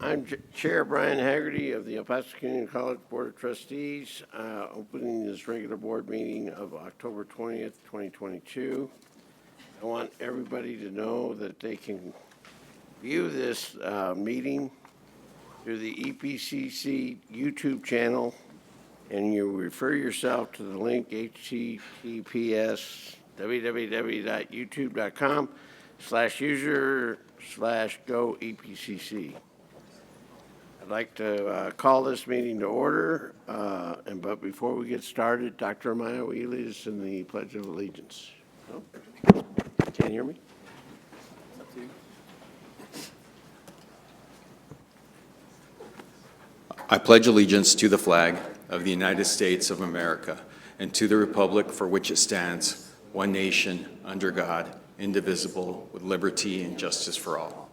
I'm Chair Brian Haggerty of the El Paso Community College Board of Trustees, opening this regular board meeting of October 20th, 2022. I want everybody to know that they can view this meeting through the EPCC YouTube channel, and you refer yourself to the link https://www.youtube.com/user/go-EPCC. I'd like to call this meeting to order, but before we get started, Dr. Amaya, will you lead us in the Pledge of Allegiance? No? Can't hear me? I pledge allegiance to the flag of the United States of America and to the republic for which it stands, one nation, under God, indivisible, with liberty and justice for all.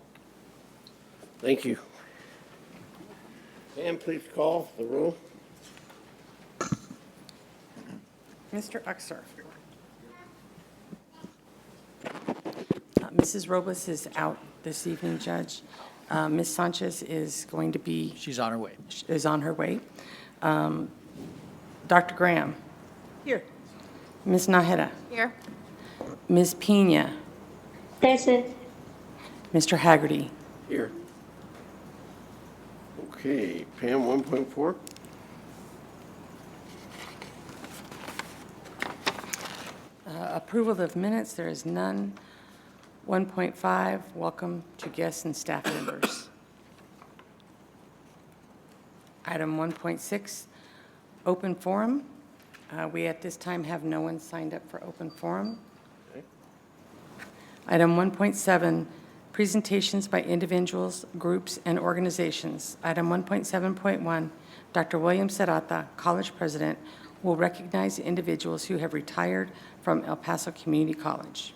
Thank you. Pam, please call the roll. Mr. Uxer. Mrs. Robles is out this evening, Judge. Ms. Sanchez is going to be... She's on her way. Is on her way. Dr. Graham. Here. Ms. Nájera. Here. Ms. Pena. Present. Mr. Haggerty. Here. Okay, Pam, 1.4. Approval of minutes, there is none. 1.5, welcome to guests and staff members. Item 1.6, open forum. We at this time have no one signed up for open forum. Okay. Item 1.7, presentations by individuals, groups, and organizations. Item 1.7.1, Dr. William Serrata, College President, will recognize individuals who have retired from El Paso Community College.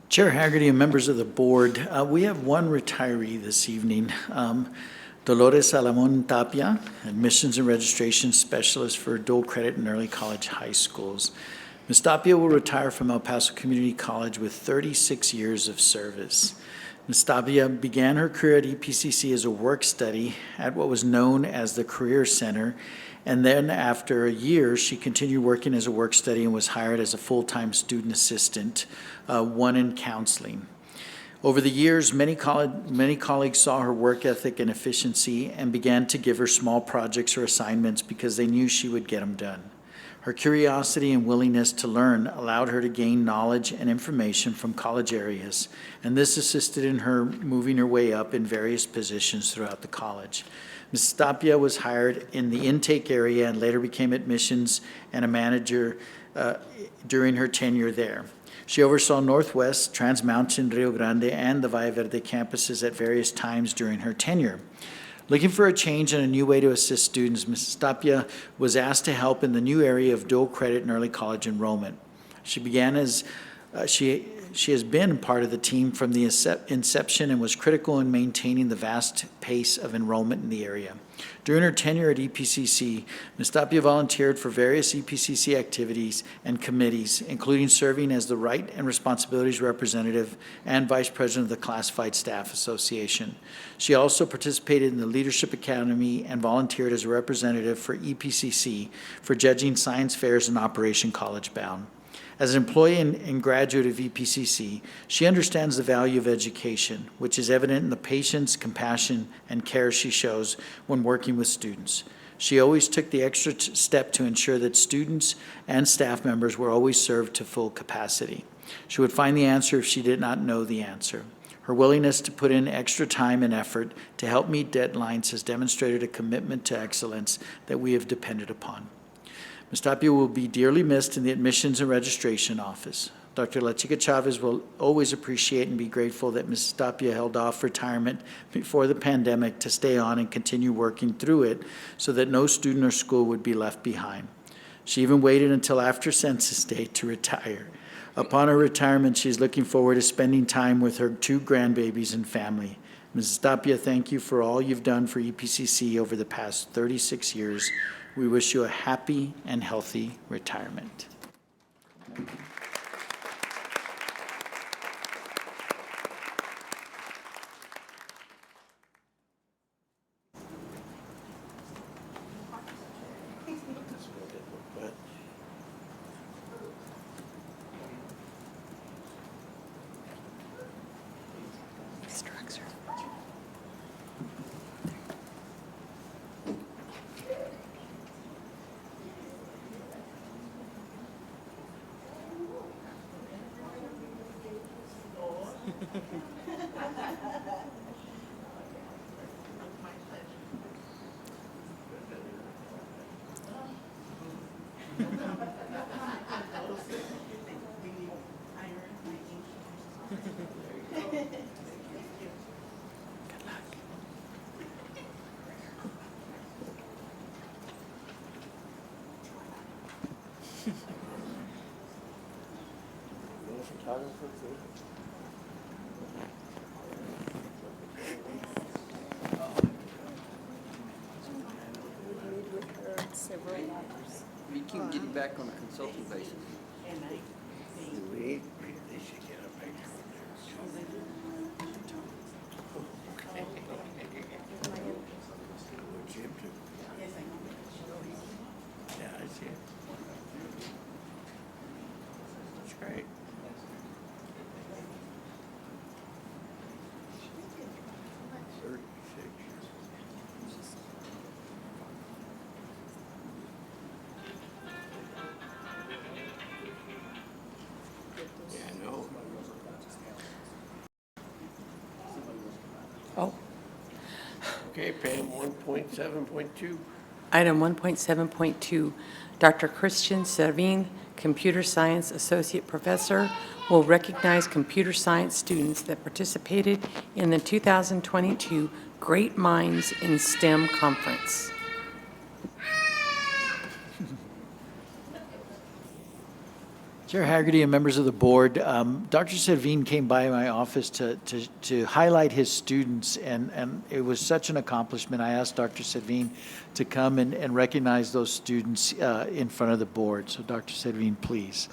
Chair Haggerty and members of the board, we have one retiree this evening, Dolores Salamon Tapia, Admissions and Registration Specialist for Dual Credit and Early College High Schools. Ms. Tapia will retire from El Paso Community College with 36 years of service. Ms. Tapia began her career at EPCC as a work study at what was known as the Career Center, and then after a year, she continued working as a work study and was hired as a full-time student assistant, one in counseling. Over the years, many colleagues saw her work ethic and efficiency and began to give her small projects or assignments because they knew she would get them done. Her curiosity and willingness to learn allowed her to gain knowledge and information from college areas, and this assisted in her moving her way up in various positions throughout the college. Ms. Tapia was hired in the intake area and later became admissions and a manager during her tenure there. She oversaw Northwest, Trans Mountain, Rio Grande, and the Valle Verde campuses at various times during her tenure. Looking for a change and a new way to assist students, Mrs. Tapia was asked to help in the new area of dual credit and early college enrollment. She began as she has been part of the team from the inception and was critical in maintaining the vast pace of enrollment in the area. During her tenure at EPCC, Ms. Tapia volunteered for various EPCC activities and committees, including serving as the Right and Responsibilities Representative and Vice President of the Classified Staff Association. She also participated in the Leadership Academy and volunteered as a representative for EPCC for judging science fairs and Operation College Bound. As an employee and graduate of EPCC, she understands the value of education, which is evident in the patience, compassion, and care she shows when working with students. She always took the extra step to ensure that students and staff members were always served to full capacity. She would find the answer if she did not know the answer. Her willingness to put in extra time and effort to help meet deadlines has demonstrated a commitment to excellence that we have depended upon. Ms. Tapia will be dearly missed in the Admissions and Registration Office. Dr. La Chica Chavez will always appreciate and be grateful that Ms. Tapia held off retirement before the pandemic to stay on and continue working through it so that no student or school would be left behind. She even waited until after Census Day to retire. Upon her retirement, she is looking forward to spending time with her 2 grandbabies and family. Ms. Tapia, thank you for all you've done for EPCC over the past 36 years. We wish you a happy and healthy retirement. We can get it back on a consulting basis. They should get a picture of Jim too. Yeah, I see it. That's great. Yeah, I know. Oh, Okay, Pam, 1.7.2. item 1.7.2, Dr. Christian Servin, Computer Science Associate Professor, will recognize computer science students that participated in the 2022 Great Minds in STEM Conference. Chair Haggerty and members of the board, Dr. Servin came by my office to highlight his students, and it was such an accomplishment. I asked Dr. Servin to come and recognize those students in front of the board. So Dr. Servin, please.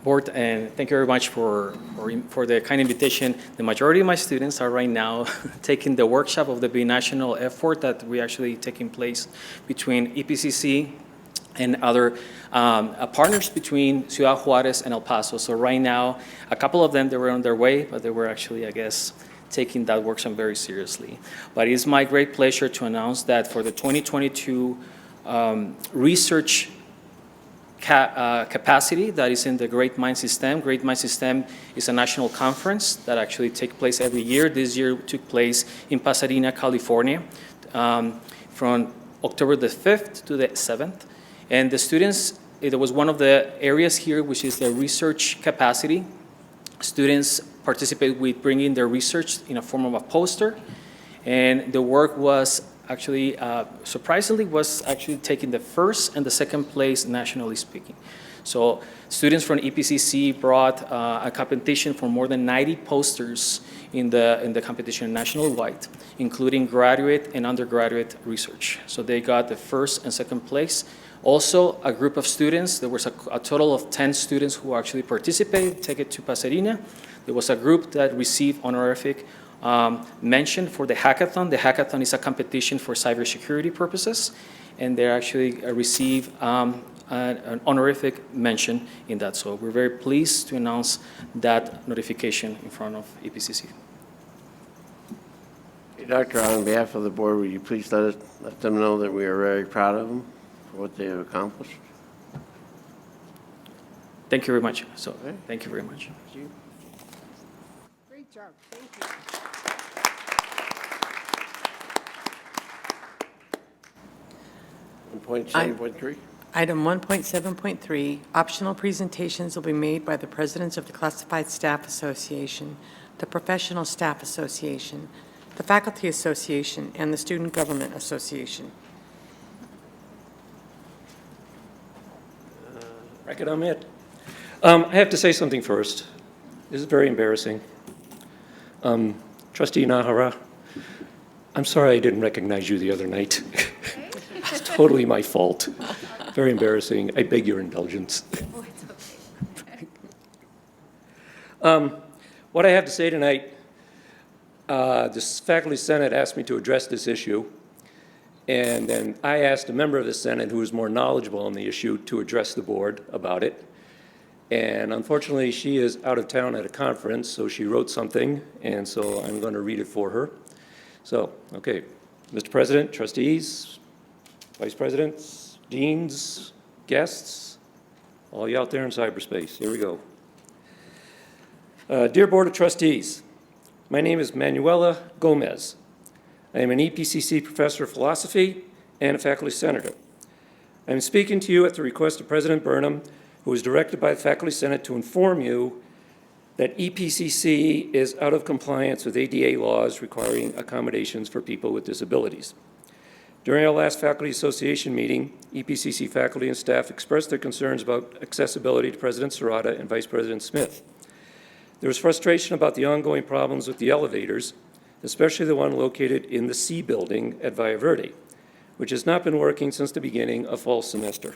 Board, and thank you very much for the kind invitation. The majority of my students are right now taking the workshop of the binational effort that we actually taking place between EPCC and other partners between Ciudad Juarez and El Paso. So right now, a couple of them, they were on their way, but they were actually, I guess, taking that workshop very seriously. But it is my great pleasure to announce that for the 2022 research capacity that is in the Great Mind System. Great Mind System is a national conference that actually takes place every year. This year took place in Pasadena, California, from October the 5th to the 7th. And the students, it was one of the areas here, which is the research capacity. Students participate with bringing their research in a form of a poster. And the work was actually, surprisingly, was actually taking the first and the second place nationally speaking. So students from EPCC brought a competition for more than 90 posters in the competition nationwide, including graduate and undergraduate research. So they got the first and second place. Also, a group of students, there was a total of 10 students who actually participated, take it to Pasadena. There was a group that received honorific mention for the hackathon. The hackathon is a competition for cybersecurity purposes, and they actually receive an honorific mention in that. So we're very pleased to announce that notification in front of EPCC. Hey, Doctor, on behalf of the board, would you please let them know that we are very proud of them for what they have accomplished? Thank you very much. So thank you very much. Great job, thank you. Point 7.3. Item 1.7.3, optional presentations will be made by the presidents of the Classified Staff Association, the Professional Staff Association, the Faculty Association, and the Student Government Association. Record, I'm it. I have to say something first. This is very embarrassing. Trustee Nahara, I'm sorry I didn't recognize you the other night. It's totally my fault. Very embarrassing. I beg your indulgence. Oh, it's okay. What I have to say tonight, this Faculty Senate asked me to address this issue, and then I asked a member of the Senate who was more knowledgeable on the issue to address the board about it. And unfortunately, she is out of town at a conference, so she wrote something, and so I'm going to read it for her. So, okay, Mr. President, trustees, vice presidents, deans, guests, all you out there in cyberspace, here we go. Dear Board of Trustees, my name is Manuela Gomez. I am an EPCC professor of philosophy and a faculty senator. I am speaking to you at the request of President Burnham, who was directed by the Faculty Senate to inform you that EPCC is out of compliance with ADA laws requiring accommodations for people with disabilities. During our last Faculty Association meeting, EPCC faculty and staff expressed their concerns about accessibility to President Serrata and Vice President Smith. There was frustration about the ongoing problems with the elevators, especially the one located in the C building at Valle Verde, which has not been working since the beginning of fall semester.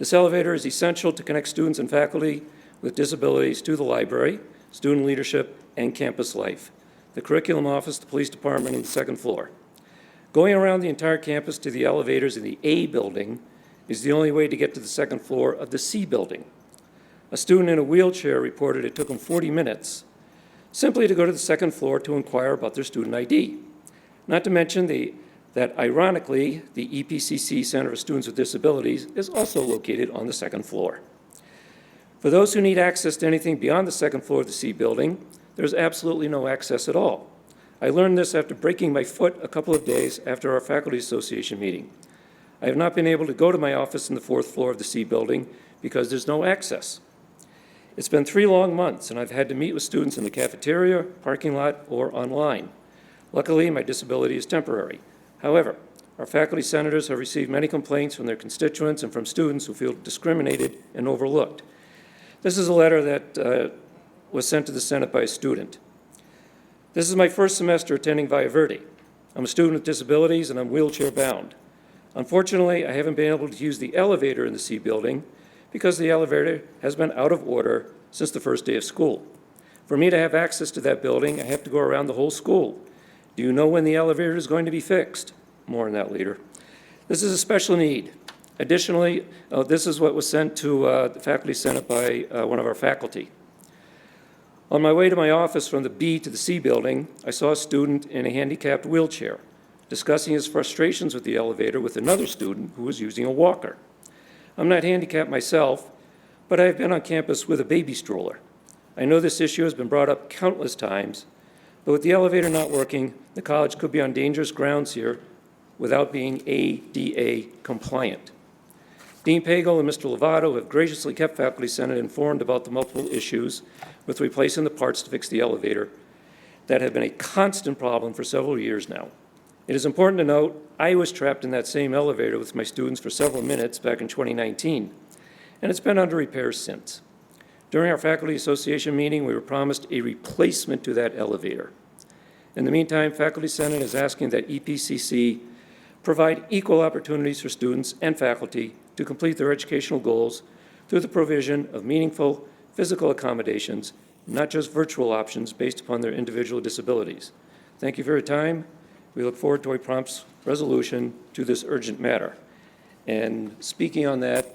This elevator is essential to connect students and faculty with disabilities to the library, student leadership, and campus life, the curriculum office, the police department, and the second floor. Going around the entire campus to the elevators in the A building is the only way to get to the second floor of the C building. A student in a wheelchair reported it took him 40 minutes simply to go to the second floor to inquire about their student ID. Not to mention that ironically, the EPCC Center for Students with Disabilities is also located on the second floor. For those who need access to anything beyond the second floor of the C building, there's absolutely no access at all. I learned this after breaking my foot a couple of days after our Faculty Association meeting. I have not been able to go to my office in the fourth floor of the C building because there's no access. It's been 3 long months, and I've had to meet with students in the cafeteria, parking lot, or online. Luckily, my disability is temporary. However, our faculty senators have received many complaints from their constituents and from students who feel discriminated and overlooked. This is a letter that was sent to the Senate by a student. This is my first semester attending Valle Verde. I'm a student with disabilities, and I'm wheelchair bound. Unfortunately, I haven't been able to use the elevator in the C building because the elevator has been out of order since the first day of school. For me to have access to that building, I have to go around the whole school. Do you know when the elevator is going to be fixed? More on that later. This is a special need. Additionally, this is what was sent to the Faculty Senate by one of our faculty. On my way to my office from the B to the C building, I saw a student in a handicapped wheelchair discussing his frustrations with the elevator with another student who was using a walker. I'm not handicapped myself, but I have been on campus with a baby stroller. I know this issue has been brought up countless times, but with the elevator not working, the college could be on dangerous grounds here without being ADA compliant. Dean Pagel and Mr. Lovato have graciously kept Faculty Senate informed about the multiple issues with replacing the parts to fix the elevator that have been a constant problem for several years now. It is important to note, I was trapped in that same elevator with my students for several minutes back in 2019, and it's been under repair since. During our Faculty Association meeting, we were promised a replacement to that elevator. In the meantime, Faculty Senate is asking that EPCC provide equal opportunities for students and faculty to complete their educational goals through the provision of meaningful physical accommodations, not just virtual options based upon their individual disabilities. Thank you for your time. We look forward to a prompt resolution to this urgent matter. And speaking on that,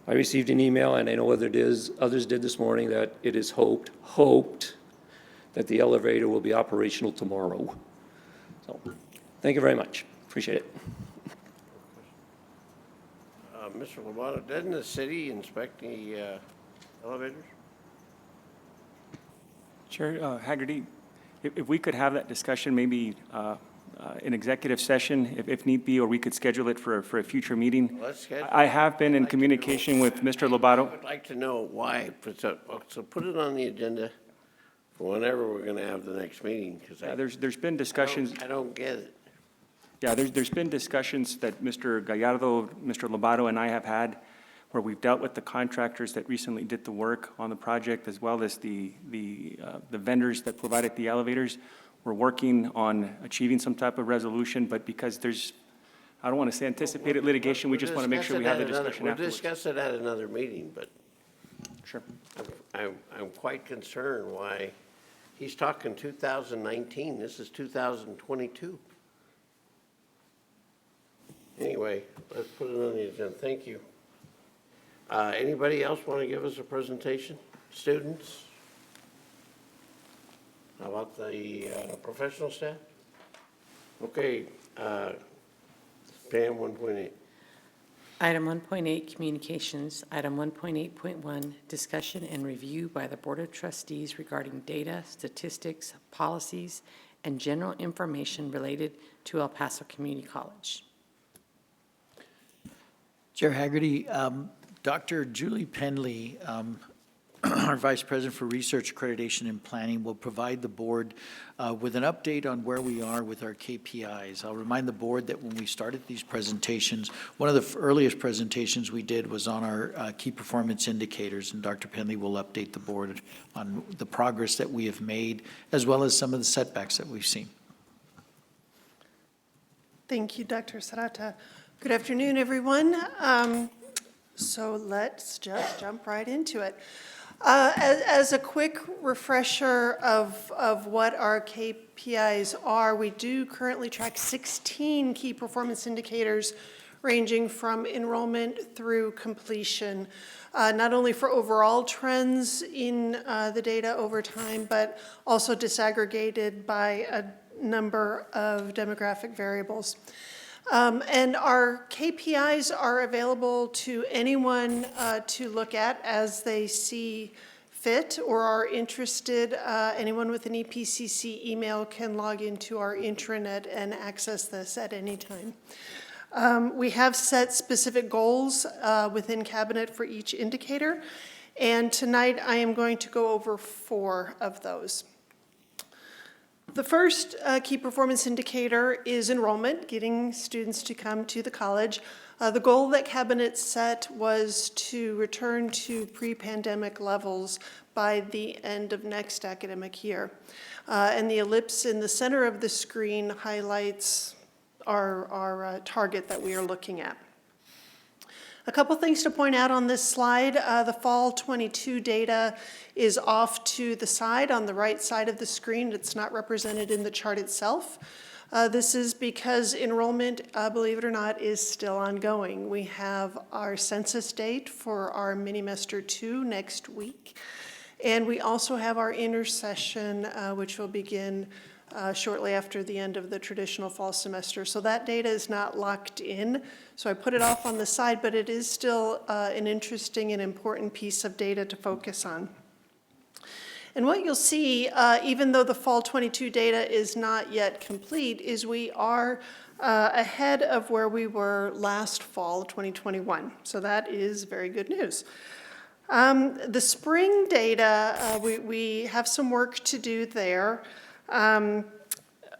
I received an email, and I know whether it is, others did this morning, that it is hoped that the elevator will be operational tomorrow. So, thank you very much. Appreciate it. Mr. Lovato, doesn't the city inspect the elevators? Chair Haggerty, if we could have that discussion, maybe in executive session, if need be, or we could schedule it for a future meeting. Let's schedule. I have been in communication with Mr. Lobato. I would like to know why. So put it on the agenda for whenever we're going to have the next meeting, because There's been discussions. I don't get it. Yeah, there's been discussions that Mr. Gallardo, Mr. Lobato, and I have had where we've dealt with the contractors that recently did the work on the project, as well as the vendors that provided the elevators. We're working on achieving some type of resolution, but because there's, I don't want to say anticipated litigation, we just want to make sure we have the discussion We'll afterwards. discuss it at another meeting, but Sure. I'm quite concerned why he's talking 2019. This is 2022. Anyway, let's put it on the agenda. Thank you. Anybody else want to give us a presentation? Students? How about the professional staff? Okay, Pam, 1.8. Item 1.8, Communications. Item 1.8.1, Discussion and Review by the Board of Trustees regarding data, statistics, policies, and general information related to El Paso Community College. Chair Haggerty, Dr. Julie Penley, our Vice President for Research, Accreditation, and Planning, will provide the board with an update on where we are with our KPIs. I'll remind the board that when we started these presentations, one of the earliest presentations we did was on our key performance indicators, and Dr. Penley will update the board on the progress that we have made, as well as some of the setbacks that we've seen. Thank you, Dr. Sarata. Good afternoon, everyone. So let's just jump right into it. As a quick refresher of what our KPIs are, we do currently track 16 key performance indicators ranging from enrollment through completion, not only for overall trends in the data over time, but also disaggregated by a number of demographic variables. And our KPIs are available to anyone to look at as they see fit or are interested. Anyone with an EPCC email can log into our intranet and access this at any time. We have set specific goals within Cabinet for each indicator, and tonight I am going to go over 4 of those. The first key performance indicator is enrollment, getting students to come to the college. The goal that Cabinet set was to return to pre-pandemic levels by the end of next academic year. And the ellipse in the center of the screen highlights our target that we are looking at. A couple things to point out on this slide. The fall 22 data is off to the side on the right side of the screen. It's not represented in the chart itself. This is because enrollment, believe it or not, is still ongoing. We have our census date for our mini-mester 2 next week. And we also have our intersession, which will begin shortly after the end of the traditional fall semester. So that data is not locked in. So I put it off on the side, but it is still an interesting and important piece of data to focus on. And what you'll see, even though the fall 22 data is not yet complete, is we are ahead of where we were last fall, 2021. So that is very good news. The spring data, we have some work to do there.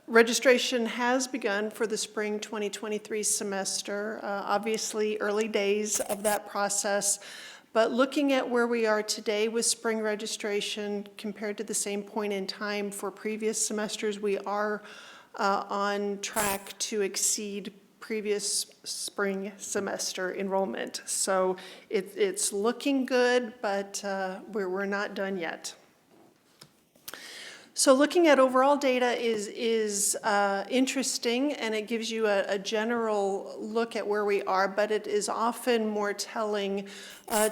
Registration has begun for the spring 2023 semester. Obviously, early days of that process. But looking at where we are today with spring registration compared to the same point in time for previous semesters, we are on track to exceed previous spring semester enrollment. So it's looking good, but we're not done yet. So looking at overall data is interesting, and it gives you a general look at where we are, but it is often more telling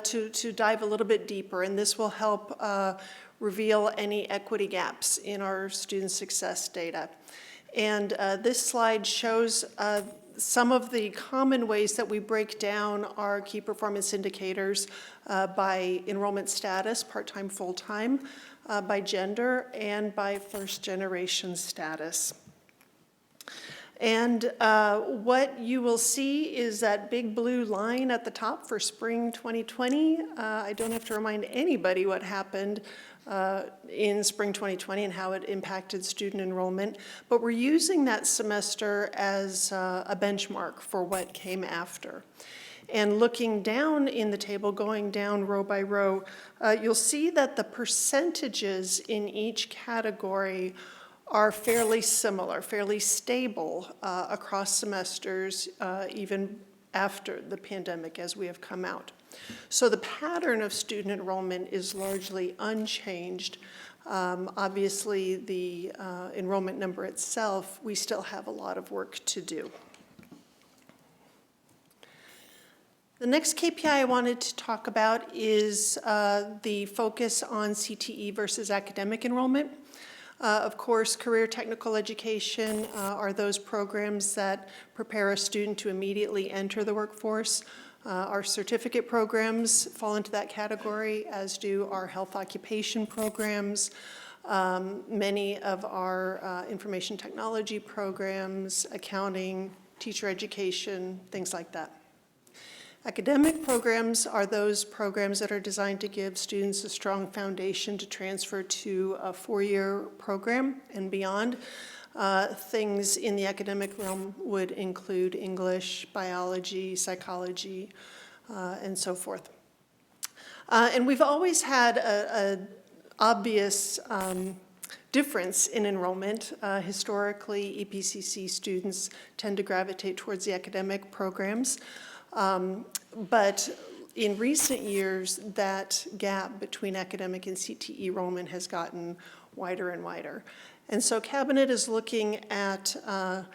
to dive a little bit deeper, and this will help reveal any equity gaps in our student success data. And this slide shows some of the common ways that we break down our key performance indicators by enrollment status, part-time, full-time, by gender, and by first-generation status. And what you will see is that big blue line at the top for spring 2020. I don't have to remind anybody what happened in spring 2020 and how it impacted student enrollment, but we're using that semester as a benchmark for what came after. And looking down in the table, going down row by row, you'll see that the percentages in each category are fairly similar, fairly stable across semesters, even after the pandemic as we have come out. So the pattern of student enrollment is largely unchanged. Obviously, the enrollment number itself, we still have a lot of work to do. The next KPI I wanted to talk about is the focus on CTE versus academic enrollment. Of course, career technical education are those programs that prepare a student to immediately enter the workforce. Our certificate programs fall into that category, as do our health occupation programs, many of our information technology programs, accounting, teacher education, things like that. Academic programs are those programs that are designed to give students a strong foundation to transfer to a four-year program and beyond. Things in the academic realm would include English, biology, psychology, and so forth. And we've always had an obvious difference in enrollment. Historically, EPCC students tend to gravitate towards the academic programs. But in recent years, that gap between academic and CTE enrollment has gotten wider and wider. And so Cabinet is looking at a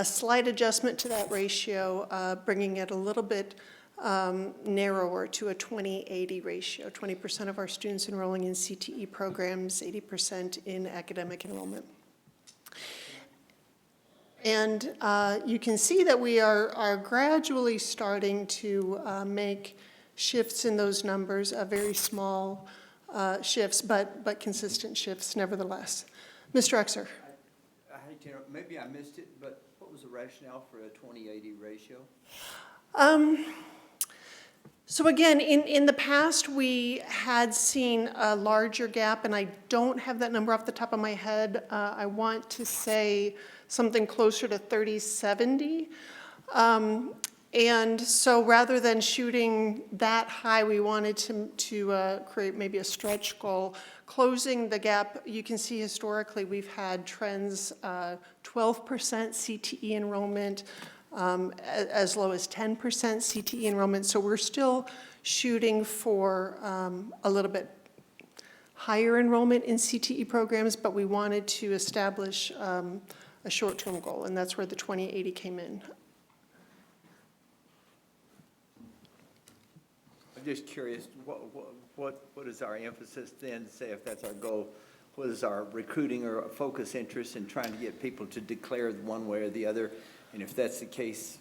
slight adjustment to that ratio, bringing it a little bit narrower to a 20-80 ratio, 20% of our students enrolling in CTE programs, 80% in academic enrollment. And you can see that we are gradually starting to make shifts in those numbers, very small shifts, but consistent shifts nevertheless. Mr. Exer. I hate to interrupt, maybe I missed it, but what was the rationale for a 20-80 ratio? So again, in the past, we had seen a larger gap, and I don't have that number off the top of my head. I want to say something closer to 30-70. And so rather than shooting that high, we wanted to create maybe a stretch goal. Closing the gap, you can see historically we've had trends, 12% CTE enrollment, as low as 10% CTE enrollment. So we're still shooting for a little bit higher enrollment in CTE programs, but we wanted to establish a short-term goal, and that's where the 2080 came in. I'm just curious, what is our emphasis then, say if that's our goal? What is our recruiting or focus interest in trying to get people to declare one way or the other? And if that's the case?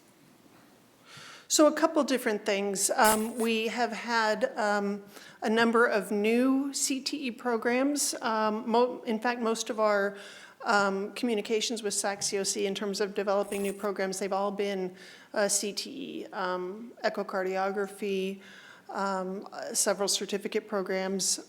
So a couple different things. We have had a number of new CTE programs. In fact, most of our communications with SAC-COC in terms of developing new programs, they've all been CTE, echocardiography, several certificate programs.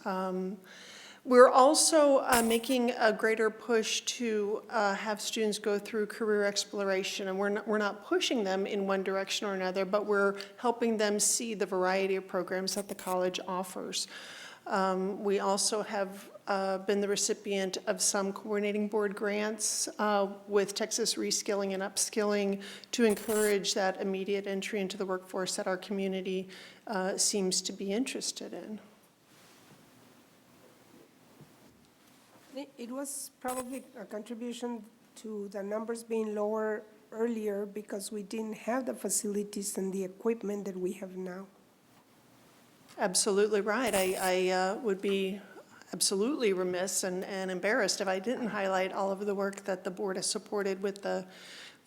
We're also making a greater push to have students go through career exploration, and we're not pushing them in one direction or another, but we're helping them see the variety of programs that the college offers. We also have been the recipient of some coordinating board grants with Texas Reskilling and Upskilling to encourage that immediate entry into the workforce that our community seems to be interested in. It was probably a contribution to the numbers being lower earlier because we didn't have the facilities and the equipment that we have now. Absolutely right. I would be absolutely remiss and embarrassed if I didn't highlight all of the work that the board has supported with the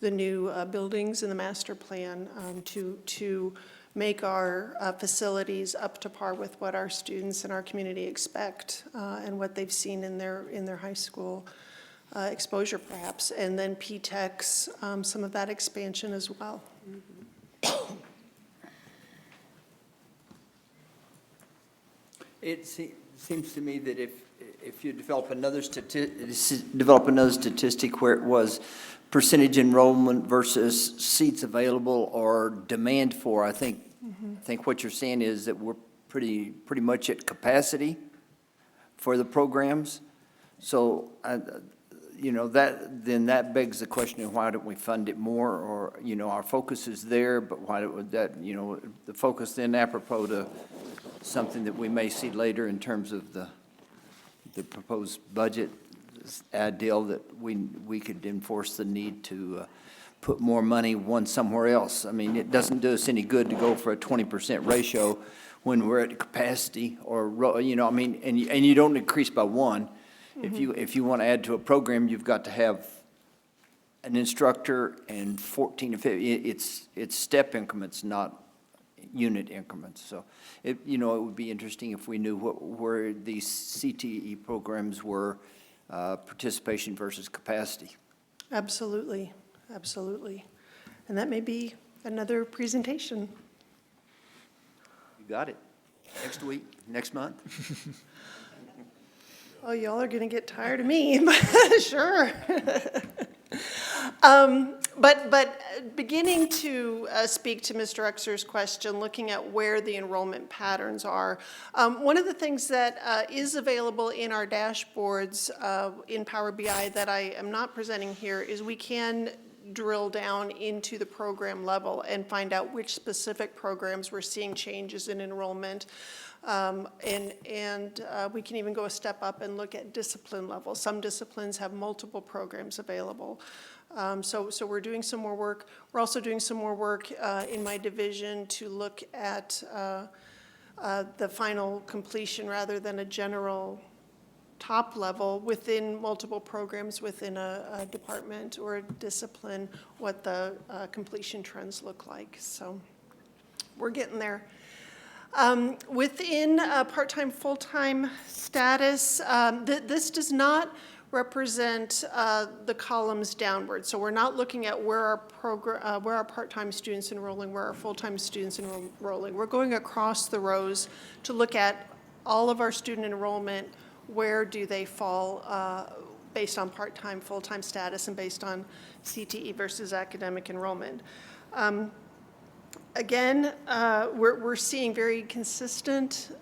new buildings and the master plan to make our facilities up to par with what our students and our community expect and what they've seen in their high school exposure perhaps, and then P-TECs, some of that expansion as well. It seems to me that if you develop another statistic where it was percentage enrollment versus seats available or demand for, I think what you're saying is that we're pretty much at capacity for the programs. So, that begs the question of why don't we fund it more? Or, our focus is there, but why would that, the focus then apropos to something that we may see later in terms of the proposed budget deal that we could enforce the need to put more money somewhere else. I mean, it doesn't do us any good to go for a 20% ratio when we're at capacity or, and you don't increase by one. If you want to add to a program, you've got to have an instructor and 14 or 15. It's step increments, not unit increments. So it, you know, it would be interesting if we knew where these CTE programs were, participation versus capacity. Absolutely, absolutely. And that may be another presentation. You got it. Next week, next month? Oh, y'all are going to get tired of me, but sure. But beginning to speak to Mr. Uxer's question, looking at where the enrollment patterns are, one of the things that is available in our dashboards in Power BI that I am not presenting here is we can drill down into the program level and find out which specific programs we're seeing changes in enrollment. We can even go a step up and look at discipline level. Some disciplines have multiple programs available. So we're doing some more work. We're also doing some more work in my division to look at the final completion rather than a general top level within multiple programs within a department or a discipline, what the completion trends look like. So we're getting there. Within part-time, full-time status, this does not represent the columns downward. So we're not looking at where our part-time students enrolling, where our full-time students enrolling. We're going across the rows to look at all of our student enrollment. Where do they fall based on part-time, full-time status, and based on CTE versus academic enrollment? Again, we're seeing very consistent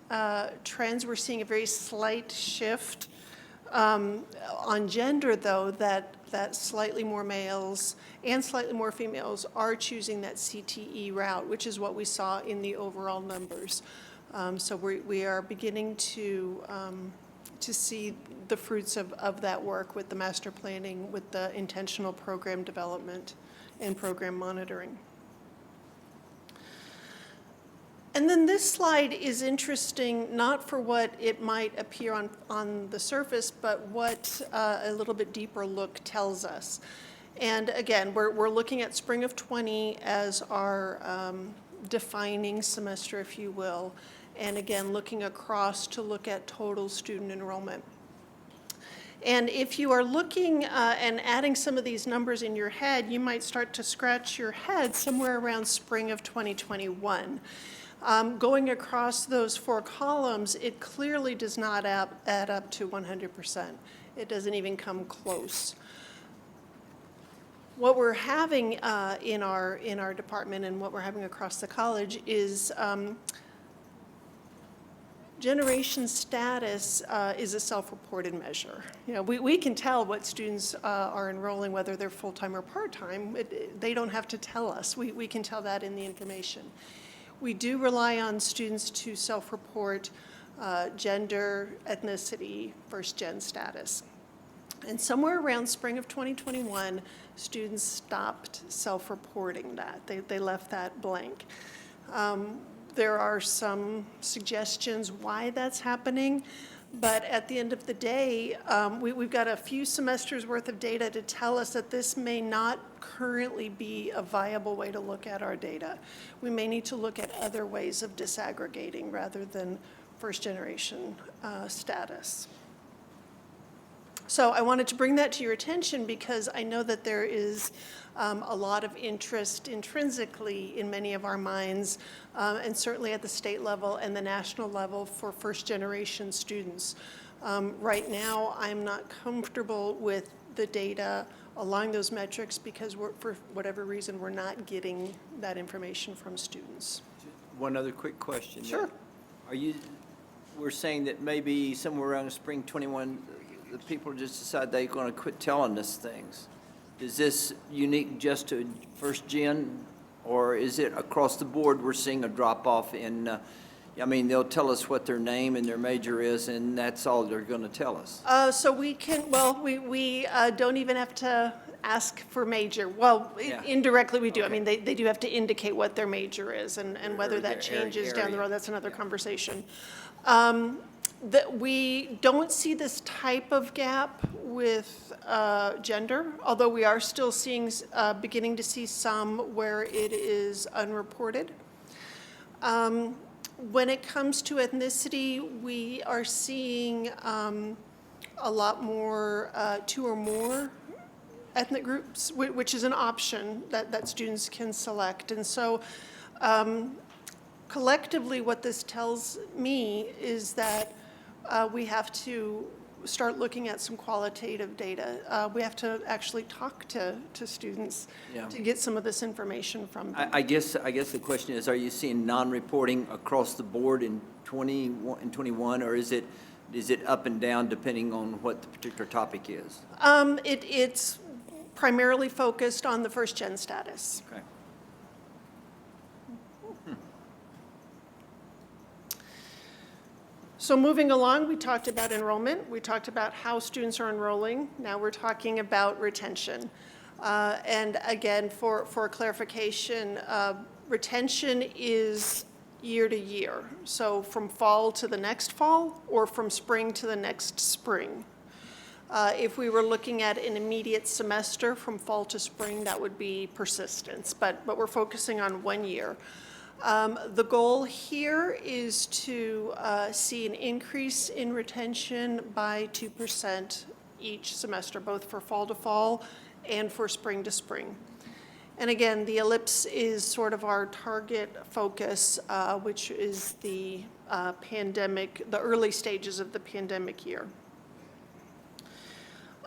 trends. We're seeing a very slight shift on gender, though, that slightly more males and slightly more females are choosing that CTE route, which is what we saw in the overall numbers. So we are beginning to see the fruits of that work with the master planning, with the intentional program development and program monitoring. And then this slide is interesting, not for what it might appear on the surface, but what a little bit deeper look tells us. And again, we're looking at spring of 20 as our defining semester, if you will. And again, looking across to look at total student enrollment. And if you are looking and adding some of these numbers in your head, you might start to scratch your head somewhere around spring of 2021. Going across those four columns, it clearly does not add up to 100%. It doesn't even come close. What we're having in our department and what we're having across the college is generation status is a self-reported measure. You know, we can tell what students are enrolling, whether they're full-time or part-time. They don't have to tell us. We can tell that in the information. We do rely on students to self-report gender, ethnicity, first-gen status. And somewhere around spring of 2021, students stopped self-reporting that. They left that blank. There are some suggestions why that's happening, but at the end of the day, we've got a few semesters worth of data to tell us that this may not currently be a viable way to look at our data. We may need to look at other ways of disaggregating rather than first generation status. So I wanted to bring that to your attention because I know that there is a lot of interest intrinsically in many of our minds, and certainly at the state level and the national level for first generation students. Right now, I'm not comfortable with the data along those metrics because for whatever reason, we're not getting that information from students. One other quick question. Sure. We're saying that maybe somewhere around spring 21, the people just decide they're going to quit telling us things. Is this unique just to first gen, or is it across the board we're seeing a drop-off in, I mean, they'll tell us what their name and their major is, and that's all they're going to tell us? So we can, well, we don't even have to ask for major. Well, Yeah. indirectly we do. I Okay. mean, they do have to indicate what their major is, and whether Or that their changes down the area. road, that's another Yeah. conversation. That we don't see this type of gap with gender, although we are still seeing, beginning to see some where it is unreported. When it comes to ethnicity, we are seeing a lot more 2 or more ethnic groups, which is an option that students can select. And so collectively, what this tells me is that we have to start looking at some qualitative data. We have to actually talk to students Yeah. to get some of this information from them. I guess the question is, are you seeing non-reporting across the board in 21, or is it up and down depending on what the particular topic is? It's primarily focused on the first-gen status. Okay. So moving along, we talked about enrollment. We talked about how students are enrolling. Now we're talking about retention. And again, for clarification, retention is year to year. So from fall to the next fall or from spring to the next spring. If we were looking at an immediate semester from fall to spring, that would be persistence, but we're focusing on 1 year. The goal here is to see an increase in retention by 2% each semester, both for fall to fall and for spring to spring. And again, the ellipse is sort of our target focus, which is the pandemic, the early stages of the pandemic year.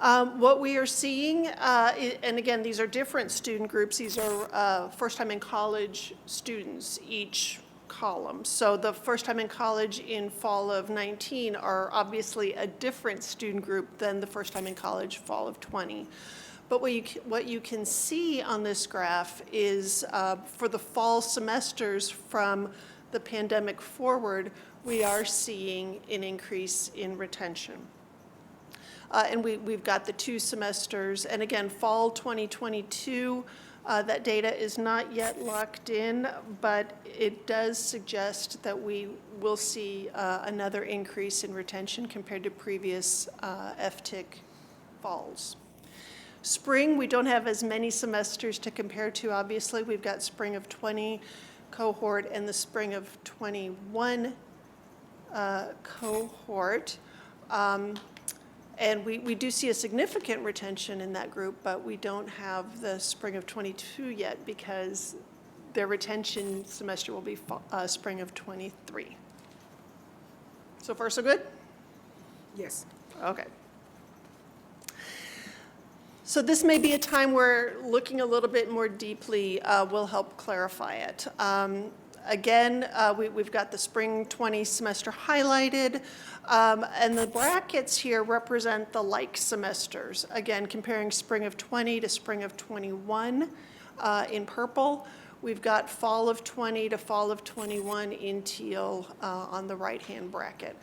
What we are seeing, and again, these are different student groups. These are first-time in college students, each column. So the first-time in college in fall of 19 are obviously a different student group than the first-time in college fall of 20. But what you can see on this graph is for the fall semesters from the pandemic forward, we are seeing an increase in retention. And we've got the 2 semesters. And again, fall 2022, that data is not yet locked in, but it does suggest that we will see another increase in retention compared to previous FTIC falls. Spring, we don't have as many semesters to compare to, obviously. We've got spring of 20 cohort and the spring of 21 cohort. And we do see a significant retention in that group, but we don't have the spring of 22 yet because their retention semester will be spring of 23. So far, so good? Yes. Okay. So this may be a time where looking a little bit more deeply will help clarify it. Again, we've got the spring 20 semester highlighted, and the brackets here represent the like semesters. Again, comparing spring of 20 to spring of 21 in purple. We've got fall of 20 to fall of 21 in teal on the right-hand bracket.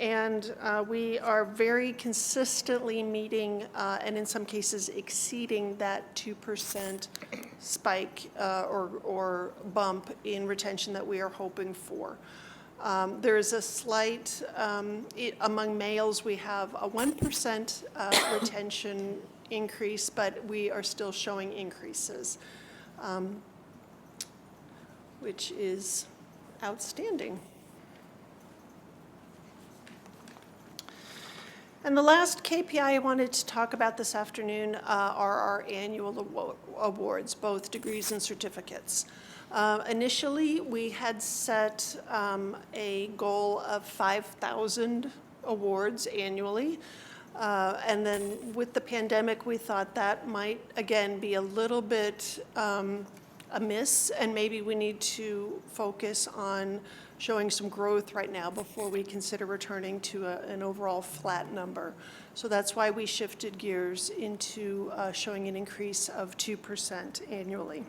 And we are very consistently meeting, and in some cases exceeding, that 2% spike or bump in retention that we are hoping for. There is a slight, among males, we have a 1% retention increase, but we are still showing increases, which is outstanding. And the last KPI I wanted to talk about this afternoon are our annual awards, both degrees and certificates. Initially, we had set a goal of 5,000 awards annually. And then with the pandemic, we thought that might, again, be a little bit amiss, and maybe we need to focus on showing some growth right now before we consider returning to an overall flat number. So that's why we shifted gears into showing an increase of 2% annually.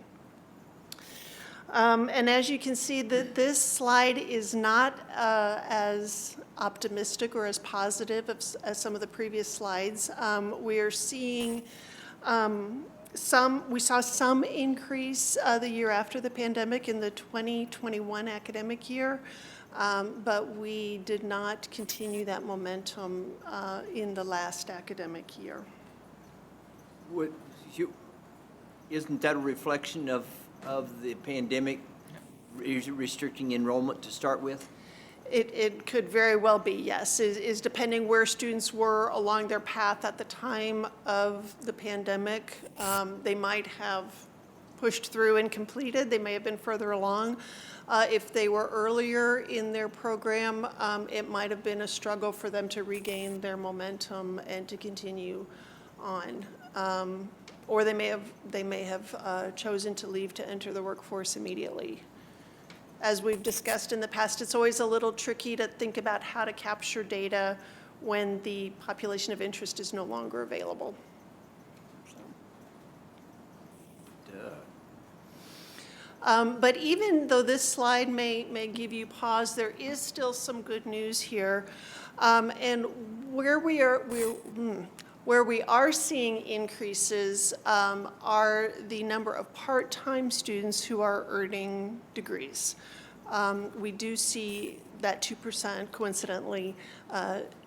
And as you can see, this slide is not as optimistic or as positive as some of the previous slides. We are seeing we saw some increase the year after the pandemic in the 2021 academic year, but we did not continue that momentum in the last academic year. Isn't that a reflection of the pandemic restricting enrollment to start with? It could very well be, yes, is depending where students were along their path at the time of the pandemic. They might have pushed through and completed, they may have been further along. If they were earlier in their program, it might have been a struggle for them to regain their momentum and to continue on. Or they may have chosen to leave to enter the workforce immediately. As we've discussed in the past, it's always a little tricky to think about how to capture data when the population of interest is no longer available. But even though this slide may give you pause, there is still some good news here. And where we are seeing increases are the number of part-time students who are earning degrees. We do see that 2% coincidentally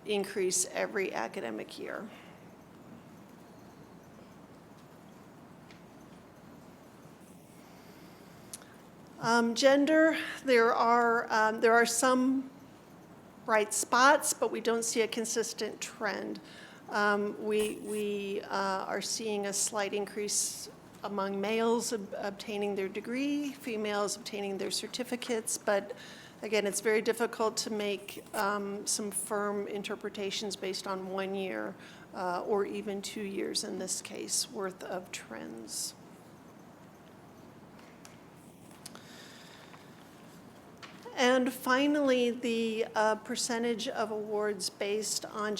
increase every academic year. Gender, there are some bright spots, but we don't see a consistent trend. We are seeing a slight increase among males obtaining their degree, females obtaining their certificates, but again, it's very difficult to make some firm interpretations based on 1 year or even 2 years in this case worth of trends. And finally, the percentage of awards based on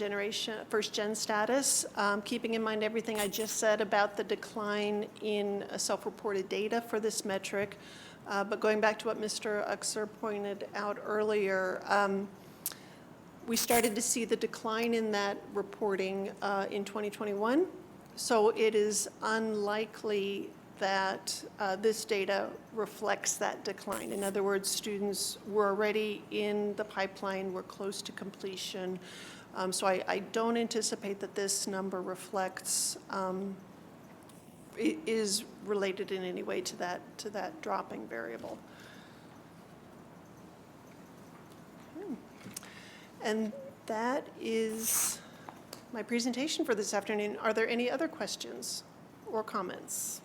first-gen status, keeping in mind everything I just said about the decline in self-reported data for this metric. But going back to what Mr. Uxer pointed out earlier, we started to see the decline in that reporting in 2021. So it is unlikely that this data reflects that decline. In other words, students were already in the pipeline, were close to completion. So I don't anticipate that this number reflects, is related in any way to that dropping variable. And that is my presentation for this afternoon. Are there any other questions or comments?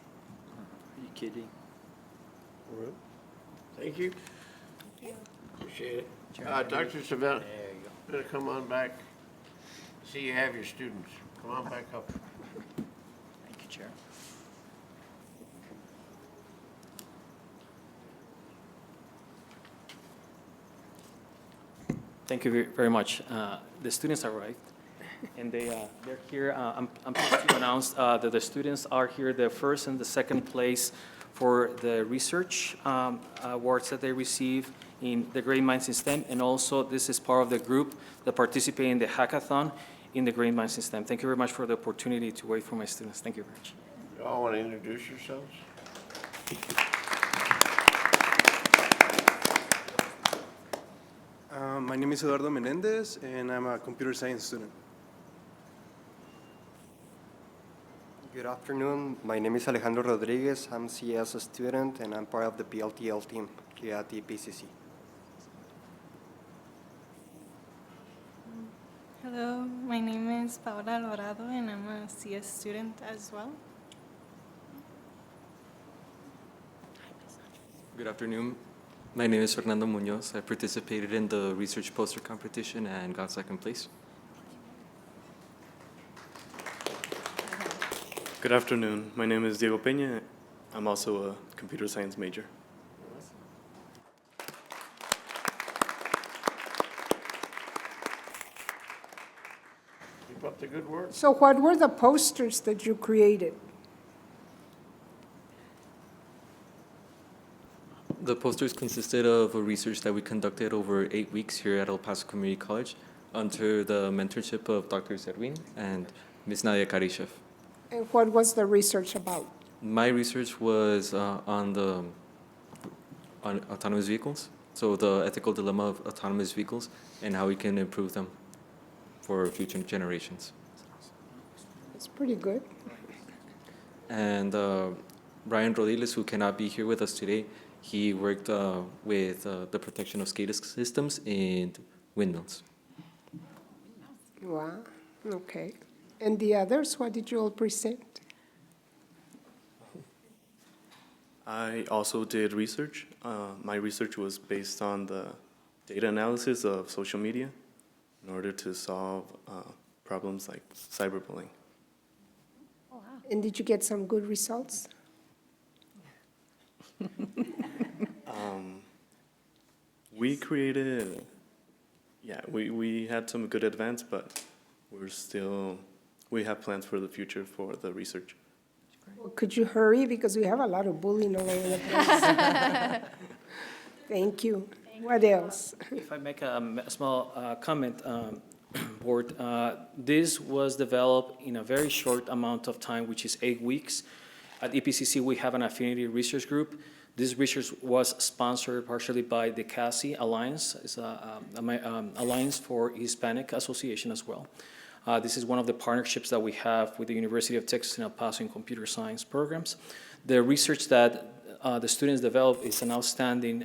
Are you kidding? All right. Thank you. Appreciate it. Dr. Savannah, better come on back. See you have your students. Come on back up. Thank you, Chair. Thank you very much. The students arrived, and they're here. I'm pleased to announce that the students are here, the first and the second place for the research awards that they receive in the Great Minds in STEM, and also this is part of the group that participate in the hackathon in the Great Minds in STEM. Thank you very much for the opportunity to wait for my students. Thank you very much. You all want to introduce yourselves? My name is Eduardo Menendez, and I'm a computer science student. Good afternoon. My name is Alejandro Rodriguez. I'm CS student, and I'm part of the PLTL team here at the EPCC. Hello, my name is Paola Alvarado, and I'm a CS student as well. Good afternoon. My name is Fernando Munoz. I participated in the research poster competition and got second place. Good afternoon. My name is Diego Peña. I'm also a computer science major. Keep up the good work. So what were the posters that you created? The posters consisted of a research that we conducted over 8 weeks here at El Paso Community College under the mentorship of Dr. Zerwin and Ms. Nadia Karishev. And what was the research about? My research was on autonomous vehicles, so the ethical dilemma of autonomous vehicles and how we can improve them for future generations. It's pretty good. And Brian Rodiles, who cannot be here with us today, He worked with the protection of SCADA systems and windmills. Wow, okay. And the others, what did you all present? I also did research. My research was based on the data analysis of social media in order to solve problems like cyberbullying. And did you get some good results? We created, we had some good advance, but we have plans for the future for the research. Well, could you hurry, because we have a lot of bullying all over the place. Thank you. What else? If I make a small comment, Board, this was developed in a very short amount of time, which is 8 weeks. At EPCC, we have an affinity research group. This research was sponsored partially by the CASI Alliance. It's an Alliance for Hispanic Association as well. This is one of the partnerships that we have with the University of Texas in El Paso in computer science programs. The research that the students developed is an outstanding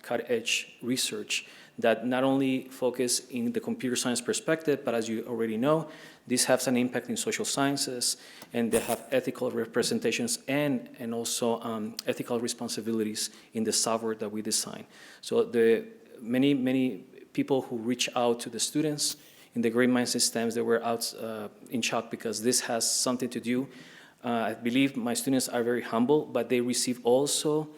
cutting-edge research that not only focus in the computer science perspective, but as you already know, this has an impact in social sciences, and they have ethical representations and also ethical responsibilities in the software that we design. So the many people who reach out to the students in the Great Mind Systems, they were out in shock because this has something to do. I believe my students are very humble, but they receive also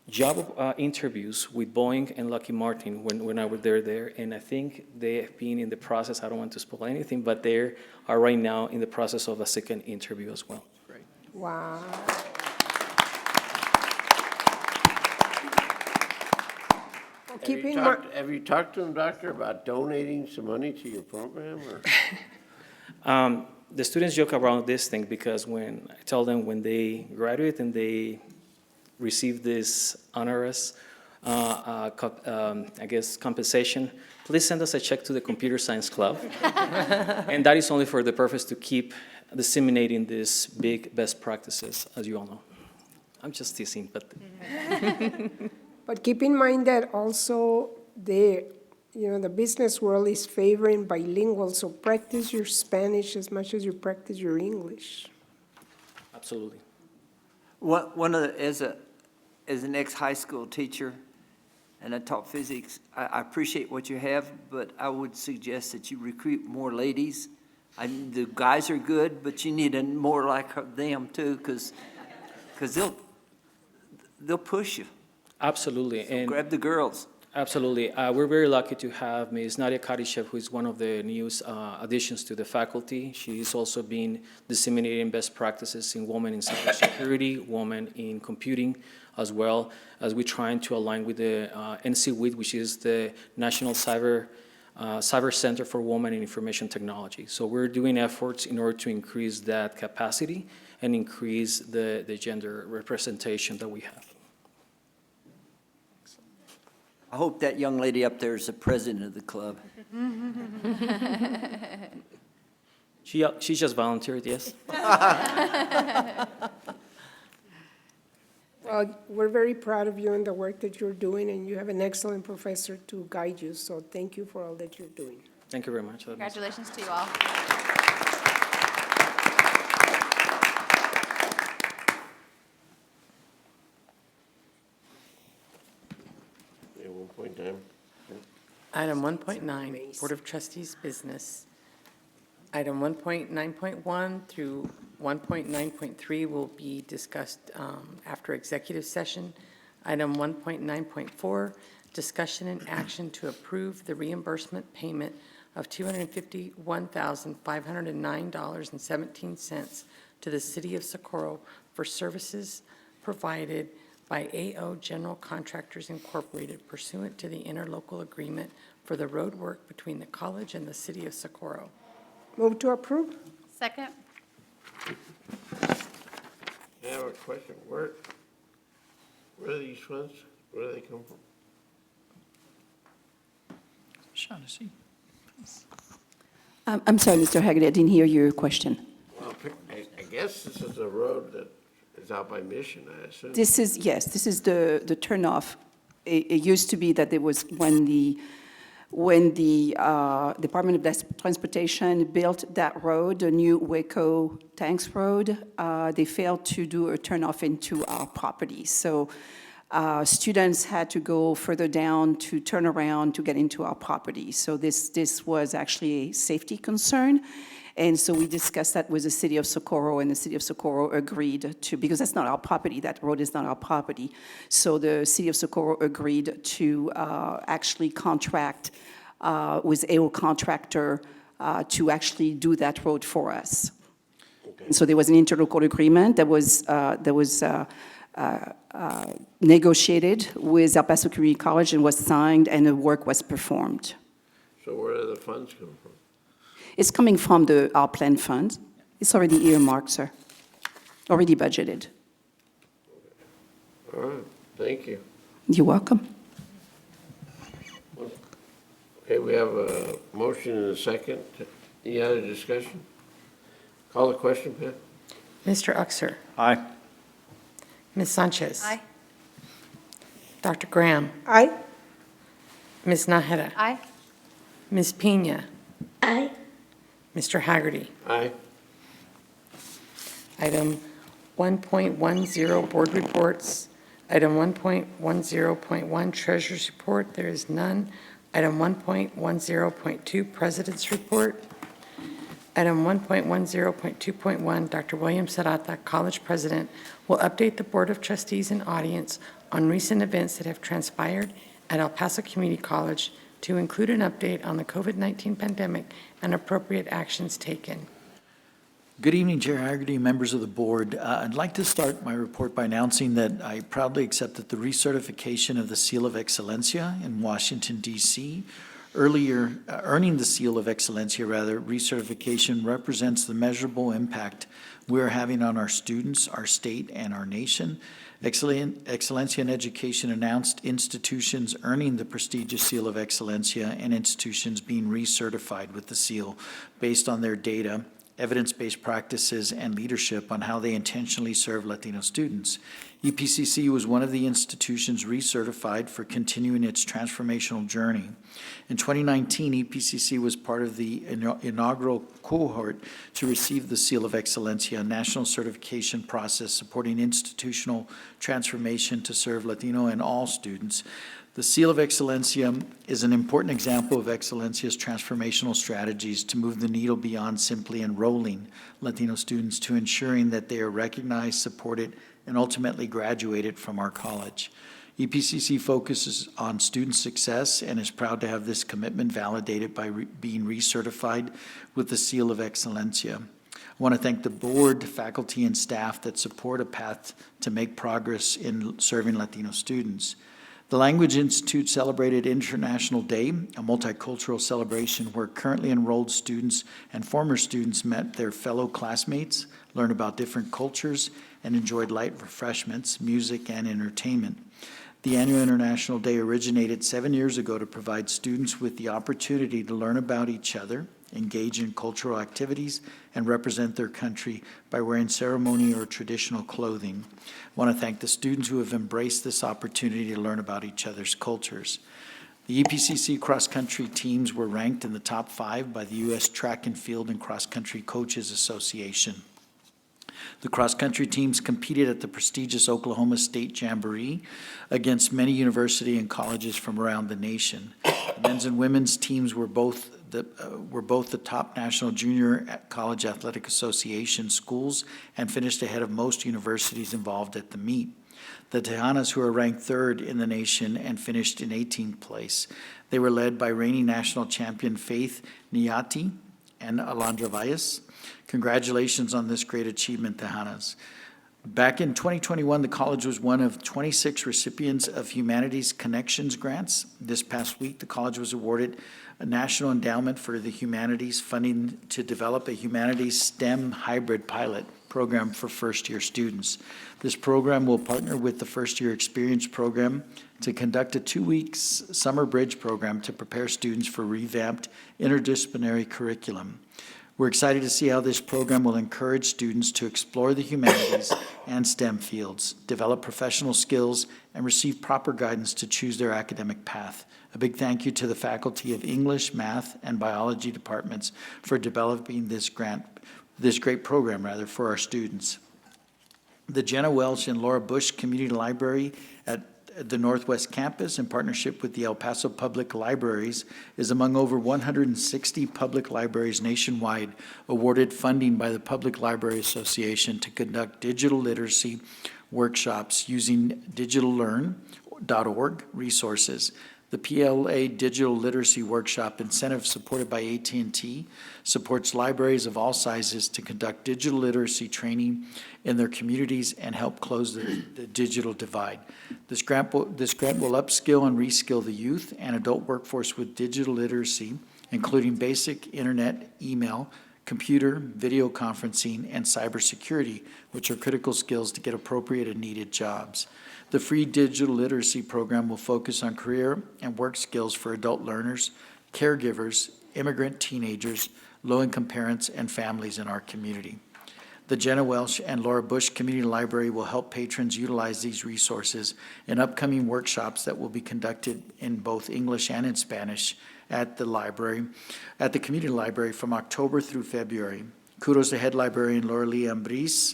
job interviews with Boeing and Lockheed Martin when I was there, and I think they have been in the process, I don't want to spoil anything, but they are right now in the process of a second interview as well. Great. Wow. Have you talked to them, Doctor, about donating some money to your program, or? The students joke around this thing because when I tell them when they graduate and they receive this honorous, I guess, compensation, please send us a check to the Computer Science Club. And that is only for the purpose to keep disseminating these big best practices, as you all know. I'm just teasing, but. But keep in mind that also the business world is favoring bilingual, so practice your Spanish as much as you practice your English. Absolutely. One of the, as an ex-high school teacher, and I taught physics, I appreciate what you have, but I would suggest that you recruit more ladies. The guys are good, but you need more like them too, because they'll push you. Absolutely. So and grab the girls. Absolutely. We're very lucky to have Ms. Nadia Kadishev, who is one of the newest additions to the faculty. She's also been disseminating best practices in women in cybersecurity, women in computing, as well as we're trying to align with the NCWIT, which is the National Cyber Center for Women in Information Technology. So we're doing efforts in order to increase that capacity and increase the gender representation that we have. I hope that young lady up there is the president of the club. She just volunteered, yes. Well, we're very proud of you and the work that you're doing, and you have an excellent professor to guide you, so thank you for all that you're doing. Thank you very much. Congratulations to you all. At one point in time. Item 1.9, Board of Trustees Business. Item 1.9.1 through 1.9.3 will be discussed after executive session. Item 1.9.4, discussion and action to approve the reimbursement payment of $251,509.17 to the City of Socorro for services provided by AO General Contractors Incorporated pursuant to the interlocal agreement for the road work between the college and the City of Socorro. Move to approve? Second. I have a question. Where are these funds? Where do they come from? Shaughnessy. I'm sorry, Mr. Hagerty, I didn't hear your question. Well, I guess this is a road that It's out by Mission, I assume. This is, yes, this is the turnoff. It used to be that it was when the Department of Transportation built that road, the new Waco Tanks Road, they failed to do a turnoff into our property. So students had to go further down to turn around to get into our property. So this was actually a safety concern. And so we discussed that with the city of Socorro, and the city of Socorro agreed to, because that's not our property, that road is not our property. So the city of Socorro agreed to actually contract with AO Contractor to actually do that road for us. Okay. And so there was an interlocal agreement that was negotiated with El Paso Community College and was signed, and the work was performed. So where do the funds come from? It's coming from our planned funds. It's already earmarked, sir. Already budgeted. All right, thank you. You're welcome. Okay, we have a motion and a second. Any other discussion? Call the question, Pam. Mr. Uxer? Aye. Ms. Sanchez? Aye. Dr. Graham? Aye. Ms. Nájera? Aye. Ms. Pena? Aye. Mr. Haggerty? Aye. Item 1.10, Board Reports. Item 1.10.1, Treasurer's Report. There is none. Item 1.10.2, President's Report. Item 1.10.2.1, Dr. William Serrata, College President, will update the Board of Trustees and audience on recent events that have transpired at El Paso Community College, to include an update on the COVID-19 pandemic and appropriate actions taken. Good evening, Chair Haggerty, members of the board. I'd like to start my report by announcing that I proudly accepted the recertification of the Seal of Excelencia in Washington, D.C. Earning the Seal of Excelencia, recertification represents the measurable impact we're having on our students, our state, and our nation. Excellencia in Education announced institutions earning the prestigious Seal of Excelencia and institutions being recertified with the seal based on their data, evidence-based practices, and leadership on how they intentionally serve Latino students. EPCC was one of the institutions recertified for continuing its transformational journey. In 2019, EPCC was part of the inaugural cohort to receive the Seal of Excelencia, a national certification process supporting institutional transformation to serve Latino and all students. The Seal of Excelencia is an important example of Excelencia's transformational strategies to move the needle beyond simply enrolling Latino students to ensuring that they are recognized, supported, and ultimately graduated from our college. EPCC focuses on student success and is proud to have this commitment validated by being recertified with the Seal of Excelencia. I want to thank the board, faculty, and staff that support a path to make progress in serving Latino students. The Language Institute celebrated International Day, a multicultural celebration where currently enrolled students and former students met their fellow classmates, learned about different cultures, and enjoyed light refreshments, music, and entertainment. The annual International Day originated 7 years ago to provide students with the opportunity to learn about each other, engage in cultural activities, and represent their country by wearing ceremony or traditional clothing. I want to thank the students who have embraced this opportunity to learn about each other's cultures. The EPCC cross-country teams were ranked in the top 5 by the U.S. Track and Field and Cross-Country Coaches Association. The cross-country teams competed at the prestigious Oklahoma State Jamboree against many universities and colleges from around the nation. The men's and women's teams were both the top national junior college athletic association schools and finished ahead of most universities involved at the meet. The Tejanas, who are ranked 3rd in the nation and finished in 18th place. They were led by reigning national champion Faith Niati and Alondra Valles. Congratulations on this great achievement, Tejanas. Back in 2021, the college was one of 26 recipients of Humanities Connections grants. This past week, the college was awarded a National Endowment for the Humanities funding to develop a humanities STEM hybrid pilot program for first-year students. This program will partner with the First-Year Experience Program to conduct a 2-week summer bridge program to prepare students for revamped interdisciplinary curriculum. We're excited to see how this program will encourage students to explore the humanities and STEM fields, develop professional skills, and receive proper guidance to choose their academic path. A big thank you to the faculty of English, Math, and Biology departments for developing this great program for our students. The Jenna Welsh and Laura Bush Community Library at the Northwest Campus, in partnership with the El Paso Public Libraries, is among over 160 public libraries nationwide awarded funding by the Public Library Association to conduct digital literacy workshops using digitallearn.org resources. The PLA Digital Literacy Workshop incentive, supported by AT&T, supports libraries of all sizes to conduct digital literacy training in their communities and help close the digital divide. This grant will upskill and reskill the youth and adult workforce with digital literacy, including basic internet, email, computer, video conferencing, and cybersecurity, which are critical skills to get appropriate and needed jobs. The free digital literacy program will focus on career and work skills for adult learners, caregivers, immigrant teenagers, low-income parents, and families in our community. The Jenna Welsh and Laura Bush Community Library will help patrons utilize these resources in upcoming workshops that will be conducted in both English and in Spanish at the community library from October through February. Kudos to head librarian Laura Lee Ambris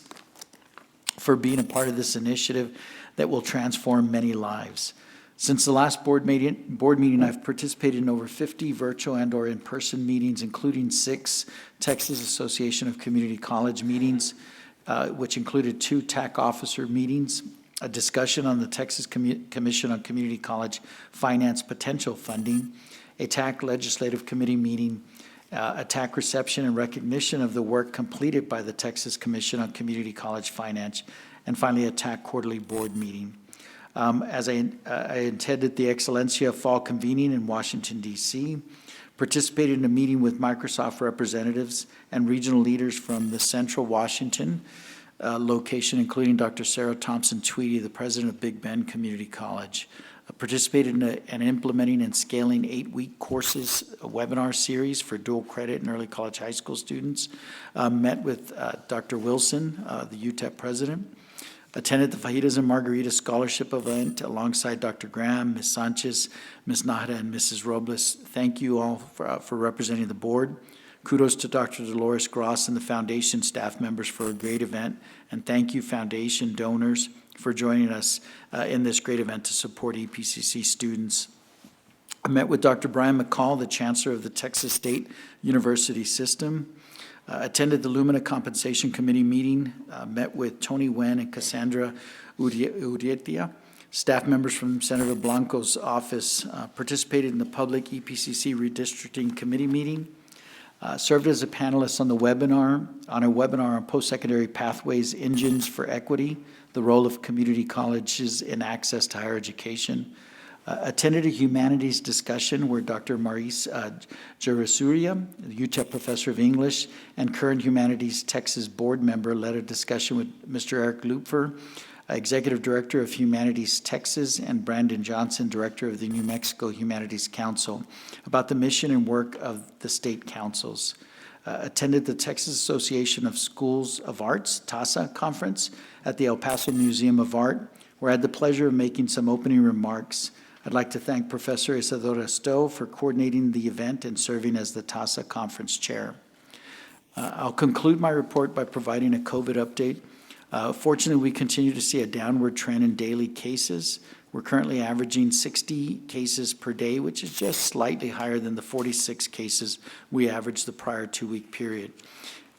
for being a part of this initiative that will transform many lives. Since the last board meeting, I've participated in over 50 virtual and/or in-person meetings, including 6 Texas Association of Community College meetings, which included 2 TAC officer meetings, a discussion on the Texas Commission on Community College Finance potential funding, a TAC Legislative Committee meeting, a TAC reception and recognition of the work completed by the Texas Commission on Community College Finance, and finally a TAC quarterly board meeting. As I attended the Excelencia Fall Convening in Washington, D.C., participated in a meeting with Microsoft representatives and regional leaders from the Central Washington location, including Dr. Sarah Thompson Tweedy, the president of Big Bend Community College. Participated in implementing and scaling 8-week courses, a webinar series for dual credit and early college high school students. Met with Dr. Wilson, the UTEP president. Attended the Fajitas and Margaritas Scholarship event alongside Dr. Graham, Ms. Sanchez, Ms. Nahda, and Mrs. Robles. Thank you all for representing the board. Kudos to Dr. Dolores Gross and the foundation staff members for a great event. And thank you, foundation donors, for joining us in this great event to support EPCC students. I met with Dr. Brian McCall, the Chancellor of the Texas State University System. Attended the Lumina Compensation Committee meeting, met with Tony Wen and Cassandra Urrutia, staff members from Senator Blanco's office, participated in the public EPCC redistricting committee meeting, served as a panelist on a webinar on post-secondary pathways engines for equity, the role of community colleges in access to higher education. Attended a humanities discussion where Dr. Maurice Jarasuria, the UTEP professor of English and current Humanities Texas board member, led a discussion with Mr. Eric Lupfer, Executive Director of Humanities Texas, and Brandon Johnson, Director of the New Mexico Humanities Council, about the mission and work of the state councils. Attended the Texas Association of Schools of Arts, TASA, conference at the El Paso Museum of Art, where I had the pleasure of making some opening remarks. I'd like to thank Professor Isadora Stowe for coordinating the event and serving as the TASA conference chair. I'll conclude my report by providing a COVID update. Fortunately, we continue to see a downward trend in daily cases. We're currently averaging 60 cases per day, which is just slightly higher than the 46 cases we averaged the prior 2-week period.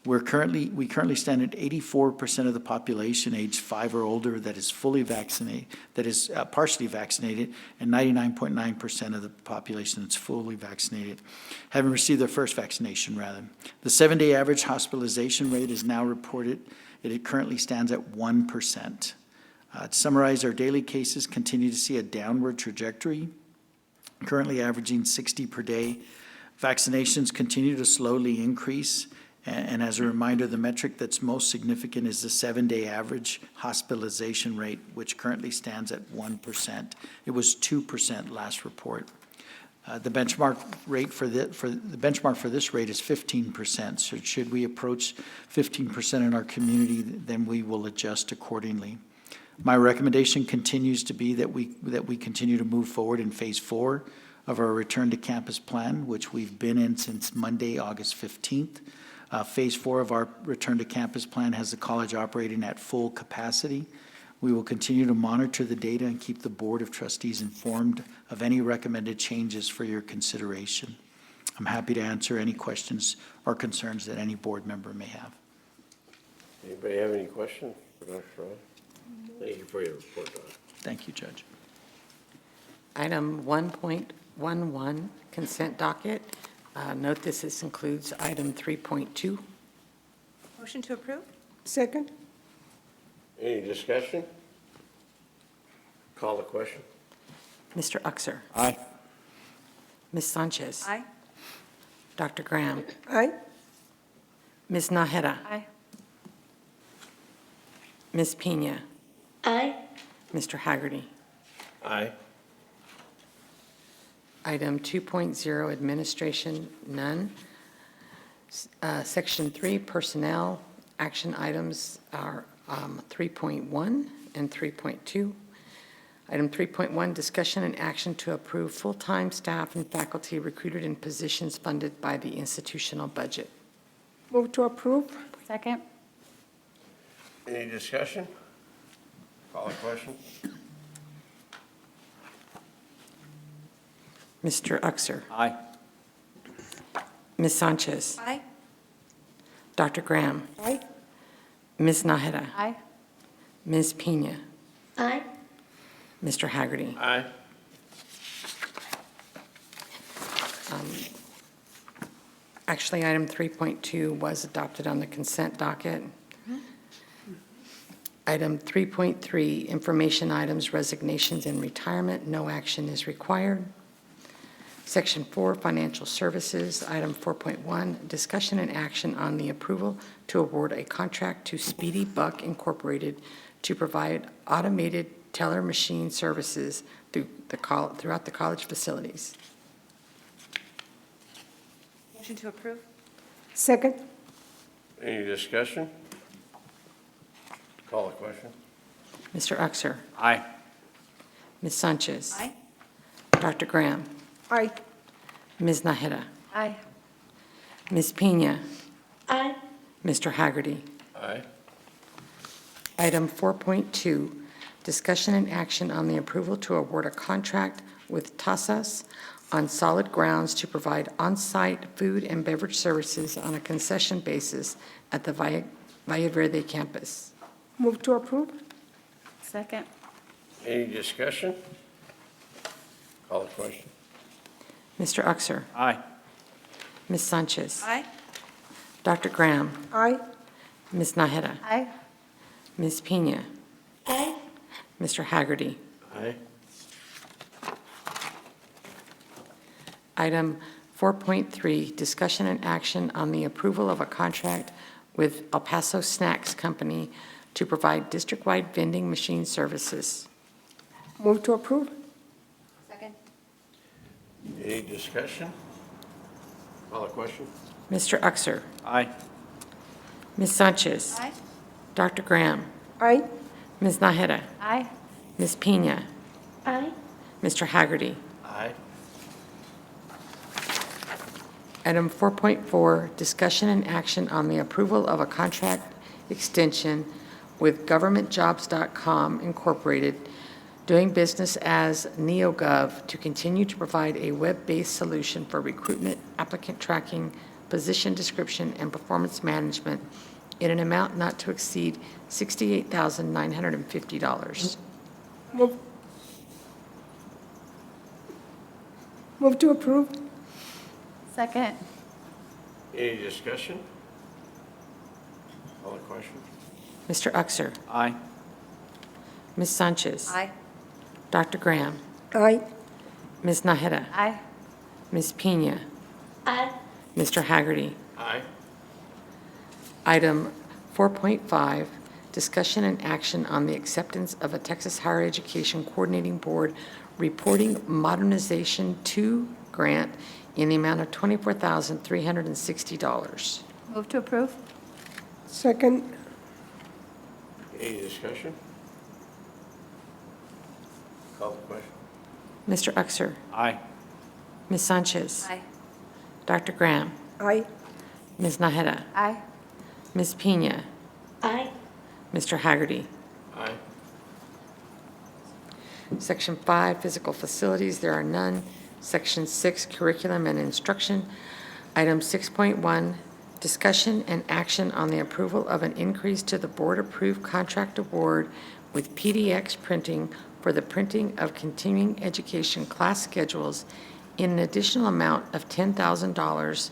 We currently stand at 84% of the population aged 5 or older that is fully vaccinated, that is partially vaccinated, and 99.9% of the population that's fully vaccinated, having received their first vaccination, rather. The 7-day average hospitalization rate is now reported. It currently stands at 1%. To summarize, our daily cases continue to see a downward trajectory, currently averaging 60 per day. Vaccinations continue to slowly increase. And as a reminder, the metric that's most significant is the 7-day average hospitalization rate, which currently stands at 1%. It was 2% last report. The benchmark rate for the benchmark for this rate is 15%. So should we approach 15% in our community, then we will adjust accordingly. My recommendation continues to be that we continue to move forward in phase 4 of our return to campus plan, which we've been in since Monday, August 15th. Phase 4 of our return to campus plan has the college operating at full capacity. We will continue to monitor the data and keep the Board of Trustees informed of any recommended changes for your consideration. I'm happy to answer any questions or concerns that any board member may have. Anybody have any questions for Dr. Ross? Thank you for your report, Dr. Thank you, Judge. Item 1.11, consent docket. Note this includes item 3.2. Motion to approve? Second? Any discussion? Call the question. Mr. Uxer. Aye. Ms. Sanchez. Aye. Dr. Graham. Aye. Ms. Naheda. Aye. Ms. Pena. Aye. Mr. Haggerty. Aye. Item 2.0, administration, none. Section 3, personnel, action items are 3.1 and 3.2. Item 3.1, discussion and action to approve full-time staff and faculty recruited in positions funded by the institutional budget. Move to approve? Second? Any discussion? Call the question. Mr. Uxer. Aye. Ms. Sanchez. Aye. Dr. Graham. Aye. Ms. Naheda. Aye. Ms. Pena. Aye. Mr. Haggerty. Aye. Actually, item 3.2 was adopted on the consent docket. Item 3.3, information items, resignations, and retirement. No action is required. Section 4, financial services. Item 4.1, discussion and action on the approval to award a contract to Speedy Buck Incorporated to provide automated teller machine services throughout the college facilities. Motion to approve? Second? Any discussion? Call the question. Mr. Uxer. Aye. Ms. Sanchez. Aye. Dr. Graham. Aye. Ms. Naheda. Aye. Ms. Pena. Aye. Mr. Haggerty. Aye. Item 4.2, discussion and action on the approval to award a contract with TASAS on solid grounds to provide on-site food and beverage services on a concession basis at the Valle Verde campus. Move to approve? Second? Any discussion? Call the question. Mr. Uxer. Aye. Ms. Sanchez. Aye. Dr. Graham. Aye. Ms. Naheda. Aye. Ms. Pena. Aye. Mr. Haggerty. Aye. Item 4.3, discussion and action on the approval of a contract with El Paso Snacks Company to provide district-wide vending machine services. Move to approve? Second? Any discussion? Call the question. Mr. Uxer. Aye. Ms. Sanchez. Aye. Dr. Graham. Aye. Ms. Naheda. Aye. Ms. Pena. Aye. Mr. Haggerty. Aye. Item 4.4, discussion and action on the approval of a contract extension with GovernmentJobs.com Incorporated, doing business as NeoGov, to continue to provide a web-based solution for recruitment, applicant tracking, position description, and performance management in an amount not to exceed $68,950. Move to approve? Second? Any discussion? Call the question. Mr. Uxer. Aye. Ms. Sanchez. Aye. Dr. Graham. Aye. Ms. Naheda. Aye. Ms. Pena. Aye. Mr. Haggerty. Aye. Item 4.5, discussion and action on the acceptance of a Texas Higher Education Coordinating Board reporting modernization 2 grant in the amount of $24,360. Move to approve. Second. Any discussion? Call the question. Mr. Uxer? Aye. Ms. Sanchez? Aye. Dr. Graham? Aye. Ms. Naheda? Aye. Ms. Pena? Aye. Mr. Haggerty? Aye. Section 5, physical facilities, there are none. Section 6, curriculum and instruction. Item 6.1, discussion and action on the approval of an increase to the board-approved contract award with PDX Printing for the printing of continuing education class schedules in an additional amount of $10,000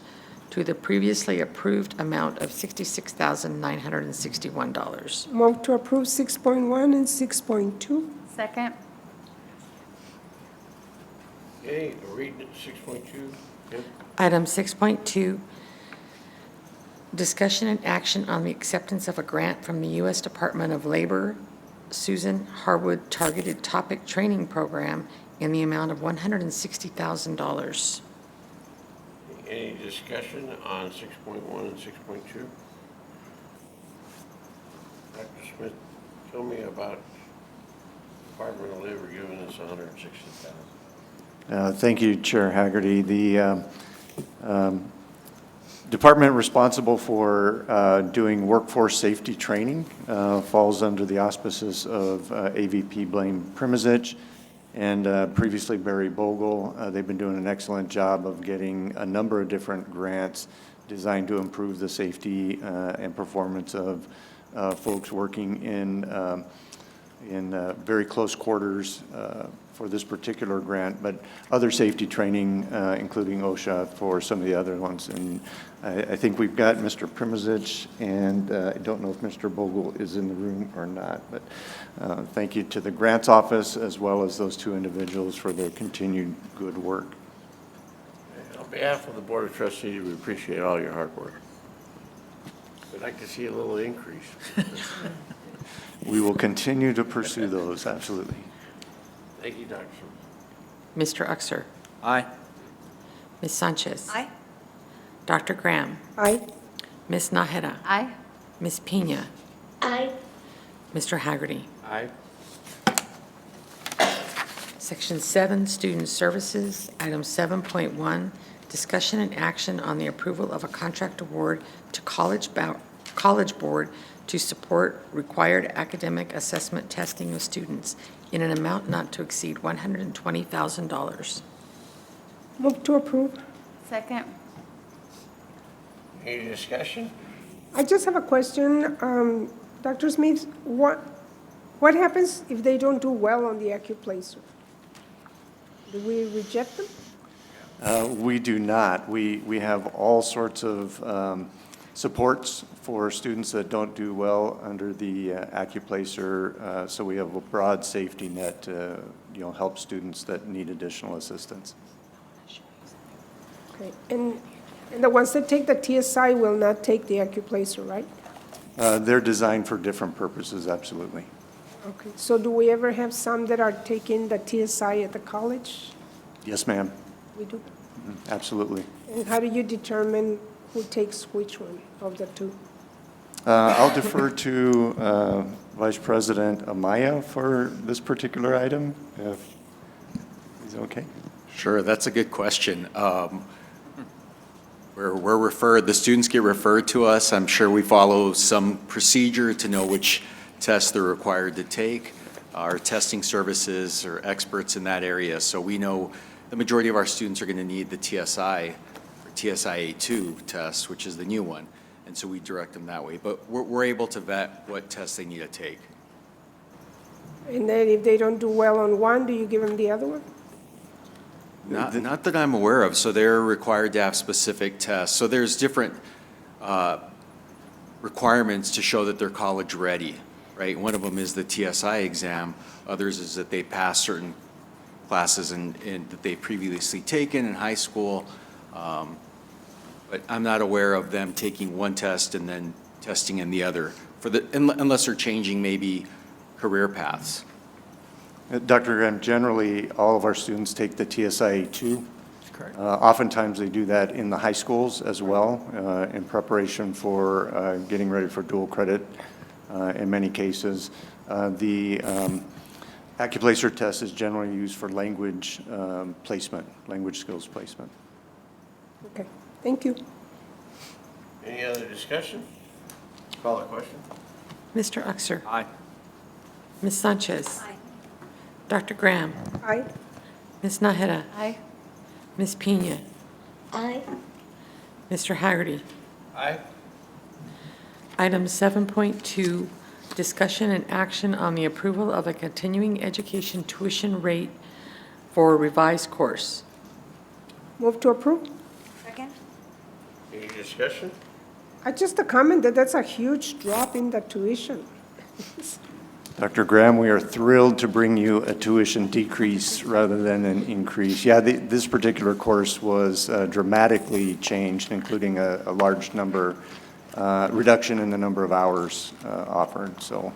to the previously approved amount of $66,961. Move to approve 6.1 and 6.2. Second. Okay, reading it, 6.2. Yep. Item 6.2, discussion and action on the acceptance of a grant from the U.S. Department of Labor Susan Harwood Targeted Topic Training Program in the amount of $160,000. Any discussion on 6.1 and 6.2? Dr. Smith, tell me about Department of Labor giving us $160,000. Thank you, Chair Haggerty. The department responsible for doing workforce safety training falls under the auspices of AVP Blaine Primozic and previously Barry Bogle. They've been doing an excellent job of getting a number of different grants designed to improve the safety and performance of folks working in very close quarters for this particular grant, but other safety training, including OSHA, for some of the other ones. And I think we've got Mr. Primozic, and I don't know if Mr. Bogle is in the room or not, but thank you to the grants office as well as those two individuals for their continued good work. On behalf of the Board of Trustees, we appreciate all your hard work. We'd like to see a little increase. We will continue to pursue those, absolutely. Thank you, Dr. Mr. Uxer? Aye. Ms. Sanchez? Aye. Dr. Graham? Aye. Ms. Naheda? Aye. Ms. Pena? Aye. Mr. Haggerty? Aye. Section 7, Student Services, Item 7.1, discussion and action on the approval of a contract award to College Board to support required academic assessment testing of students in an amount not to exceed $120,000. Move to approve. Second. Any discussion? I just have a question. Dr. Smith, what happens if they don't do well on the AccuPlacer? Do we reject them? We do not. We have all sorts of supports for students that don't do well under the AccuPlacer, so we have a broad safety net to help students that need additional assistance. Okay, and the ones that take the TSI will not take the AccuPlacer, right? They're designed for different purposes, absolutely. Okay, so do we ever have some that are taking the TSI at the college? Yes, ma'am. We do. Absolutely. And how do you determine who takes which one of the two? I'll defer to Vice President Amaya for this particular item, if he's okay. Sure, that's a good question. We're referred, the students get referred to us. I'm sure we follow some procedure to know which tests they're required to take. Our testing services are experts in that area, so we know the majority of our students are going to need the TSI, or TSIA2 test, which is the new one, and so we direct them that way. But we're able to vet what tests they need to take. And then if they don't do well on one, do you give them the other one? Not that I'm aware of. So they're required to have specific tests. So there's different requirements to show that they're college ready, right? One of them is the TSI exam. Others is that they pass certain classes that they've previously taken in high school. But I'm not aware of them taking one test and then testing in the other, unless they're changing maybe career paths. Dr. Graham, generally, all of our students take the TSIA2 Oftentimes, they do that in the high schools as well, in preparation for getting ready for dual credit in many cases. The Accuplacer test is generally used for language placement, language skills placement. Okay, thank you. Any other discussion? Call a question. Mr. Uxer? Aye. Ms. Sanchez? Dr. Graham? Aye. Ms. Naheda? Aye. Ms. Pena? Aye. Mr. Haggerty? Aye. Item 7.2, discussion and action on the approval of a continuing education tuition rate for a revised course. Move to approve. Second? Any discussion? Just a comment that that's a huge drop in the tuition. Dr. Graham, we are thrilled to bring you a tuition decrease rather than an increase. Yeah, this particular course was dramatically changed, including a large number, reduction in the number of hours offered. So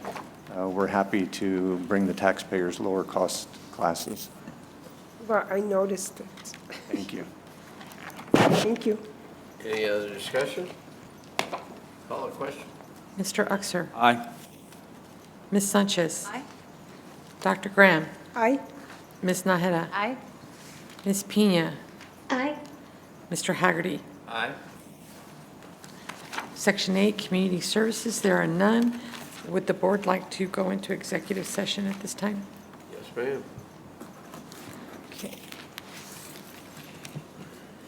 we're happy to bring the taxpayers lower cost classes. But I noticed it. Thank you. Thank you. Any other discussion? Call a question. Mr. Uxer? Aye. Ms. Sanchez? Aye. Dr. Graham? Aye. Ms. Naheda? Aye. Ms. Pena? Aye. Mr. Haggerty? Aye. Section 8, Community Services, there are none. Would the board like to go into executive session at this time? Yes, ma'am. Okay.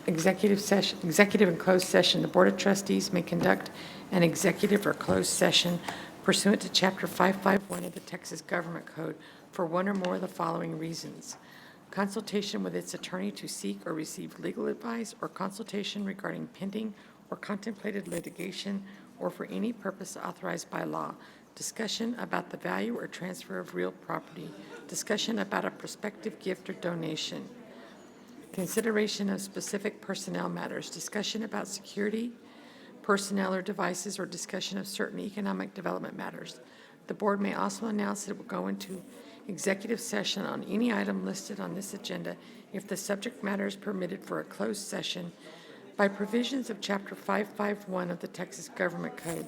Executive and closed session. The Board of Trustees may conduct an executive or closed session pursuant to Chapter 551 of the Texas Government Code for one or more of the following reasons: consultation with its attorney to seek or receive legal advice, or consultation regarding pending or contemplated litigation, or for any purpose authorized by law, discussion about the value or transfer of real property, discussion about a prospective gift or donation, consideration of specific personnel matters, discussion about security, personnel or devices, or discussion of certain economic development matters. The board may also announce that it will go into executive session on any item listed on this agenda if the subject matter is permitted for a closed session by provisions of Chapter 551 of the Texas Government Code.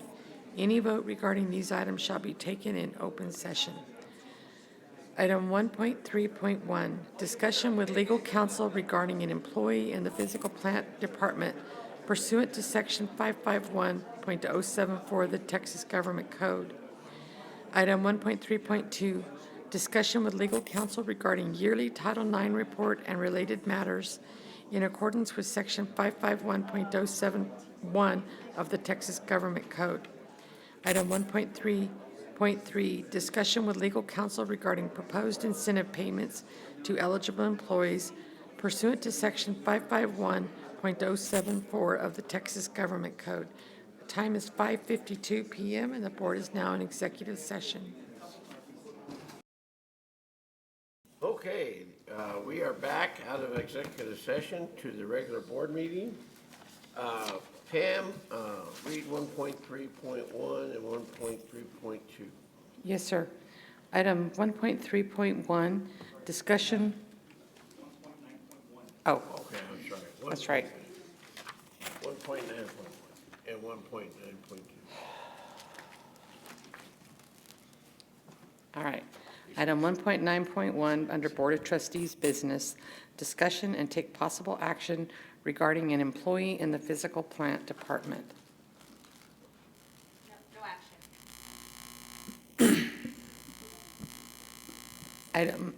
Any vote regarding these items shall be taken in open session. Item 1.3.1, discussion with legal counsel regarding an employee in the physical plant department pursuant to Section 551.074 of the Texas Government Code. Item 1.3.2, discussion with legal counsel regarding yearly Title IX report and related matters in accordance with Section 551.071 of the Texas Government Code. Item 1.3.3, discussion with legal counsel regarding proposed incentive payments to eligible employees pursuant to Section 551.074 of the Texas Government Code. The time is 5:52 p.m. and the board is now in executive session. Okay, we are back out of executive session to the regular board meeting. Pam, read 1.3.1 and 1.3.2. Yes, sir. Item 1.3.1, discussion. Oh, Okay, I'm sorry. that's right. 1.9.1 and 1.9.2. All right. Item 1.9.1, under Board of Trustees Business, discussion and take possible action regarding an employee in the physical plant department. No action. Item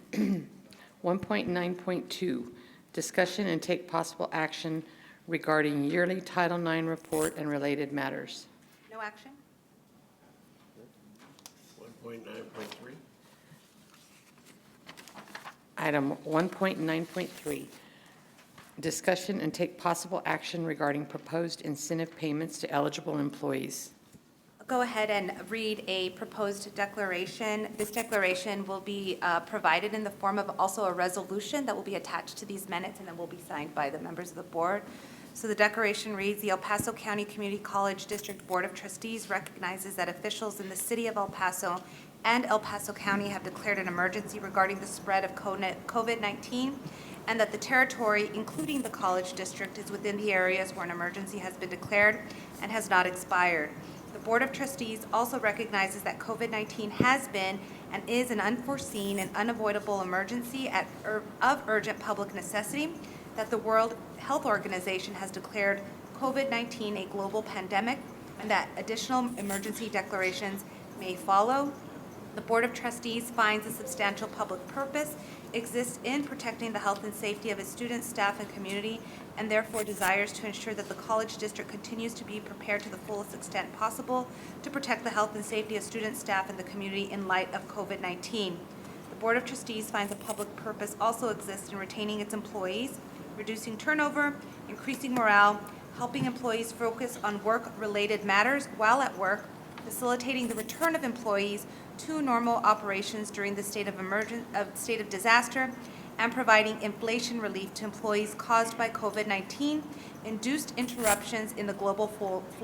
1.9.2, discussion and take possible action regarding yearly Title IX report and related matters. No action. 1.9.3. Item 1.9.3, discussion and take possible action regarding proposed incentive payments to eligible employees. I'll go ahead and read a proposed declaration. This declaration will be provided in the form of also a resolution that will be attached to these minutes and then will be signed by the members of the board. So the declaration reads, the El Paso County Community College District Board of Trustees recognizes that officials in the city of El Paso and El Paso County have declared an emergency regarding the spread of COVID-19, and that the territory, including the College District, is within the areas where an emergency has been declared and has not expired. The Board of Trustees also recognizes that COVID-19 has been and is an unforeseen and unavoidable emergency of urgent public necessity, that the World Health Organization has declared COVID-19 a global pandemic, and that additional emergency declarations may follow. The Board of Trustees finds a substantial public purpose exists in protecting the health and safety of its students, staff, and community, and therefore desires to ensure that the College District continues to be prepared to the fullest extent possible to protect the health and safety of students, staff, and the community in light of COVID-19. The Board of Trustees finds a public purpose also exists in retaining its employees, reducing turnover, increasing morale, helping employees focus on work-related matters while at work, facilitating the return of employees to normal operations during the state of disaster, and providing inflation relief to employees caused by COVID-19 induced interruptions in the global flow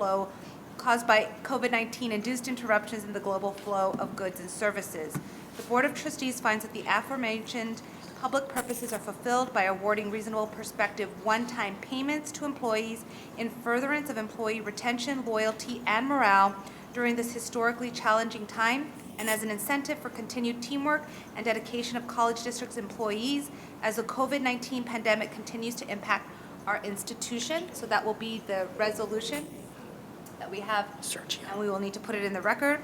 of goods and services. The Board of Trustees finds that the aforementioned public purposes are fulfilled by awarding reasonable prospective one-time payments to employees in furtherance of employee retention, loyalty, and morale during this historically challenging time, and as an incentive for continued teamwork and dedication of College District's employees as the COVID-19 pandemic continues to impact our institution. So that will be the resolution that we have, and we will need to put it in the record.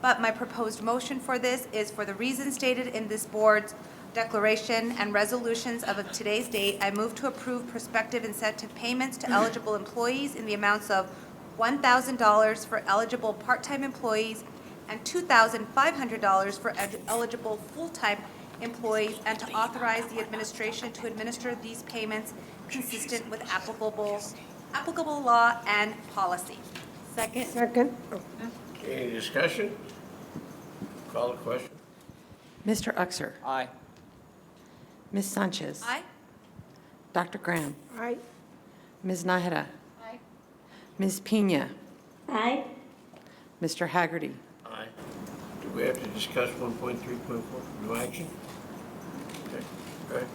But my proposed motion for this is for the reasons stated in this board's declaration and resolutions of today's date. I move to approve prospective incentive payments to eligible employees in the amounts of $1,000 for eligible part-time employees and $2,500 for eligible full-time employees, and to authorize the administration to administer these payments consistent with applicable law and policy. Second. Any discussion? Call the question. Mr. Uxer. Aye. Ms. Sanchez. Aye. Dr. Graham. Aye. Ms. Nájera. Aye. Ms. Pena. Aye. Mr. Haggerty. Aye. Do we have to discuss 1.3.4, no action? Okay, all right.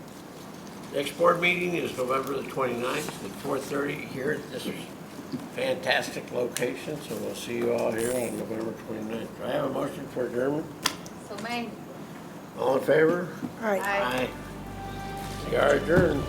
Next board meeting is November the 29th at 4:30 here at this fantastic location, so we'll see you all here on November 29th. Do I have a motion for adjournment? So mine. All in favor? Aye. Aye. We are adjourned.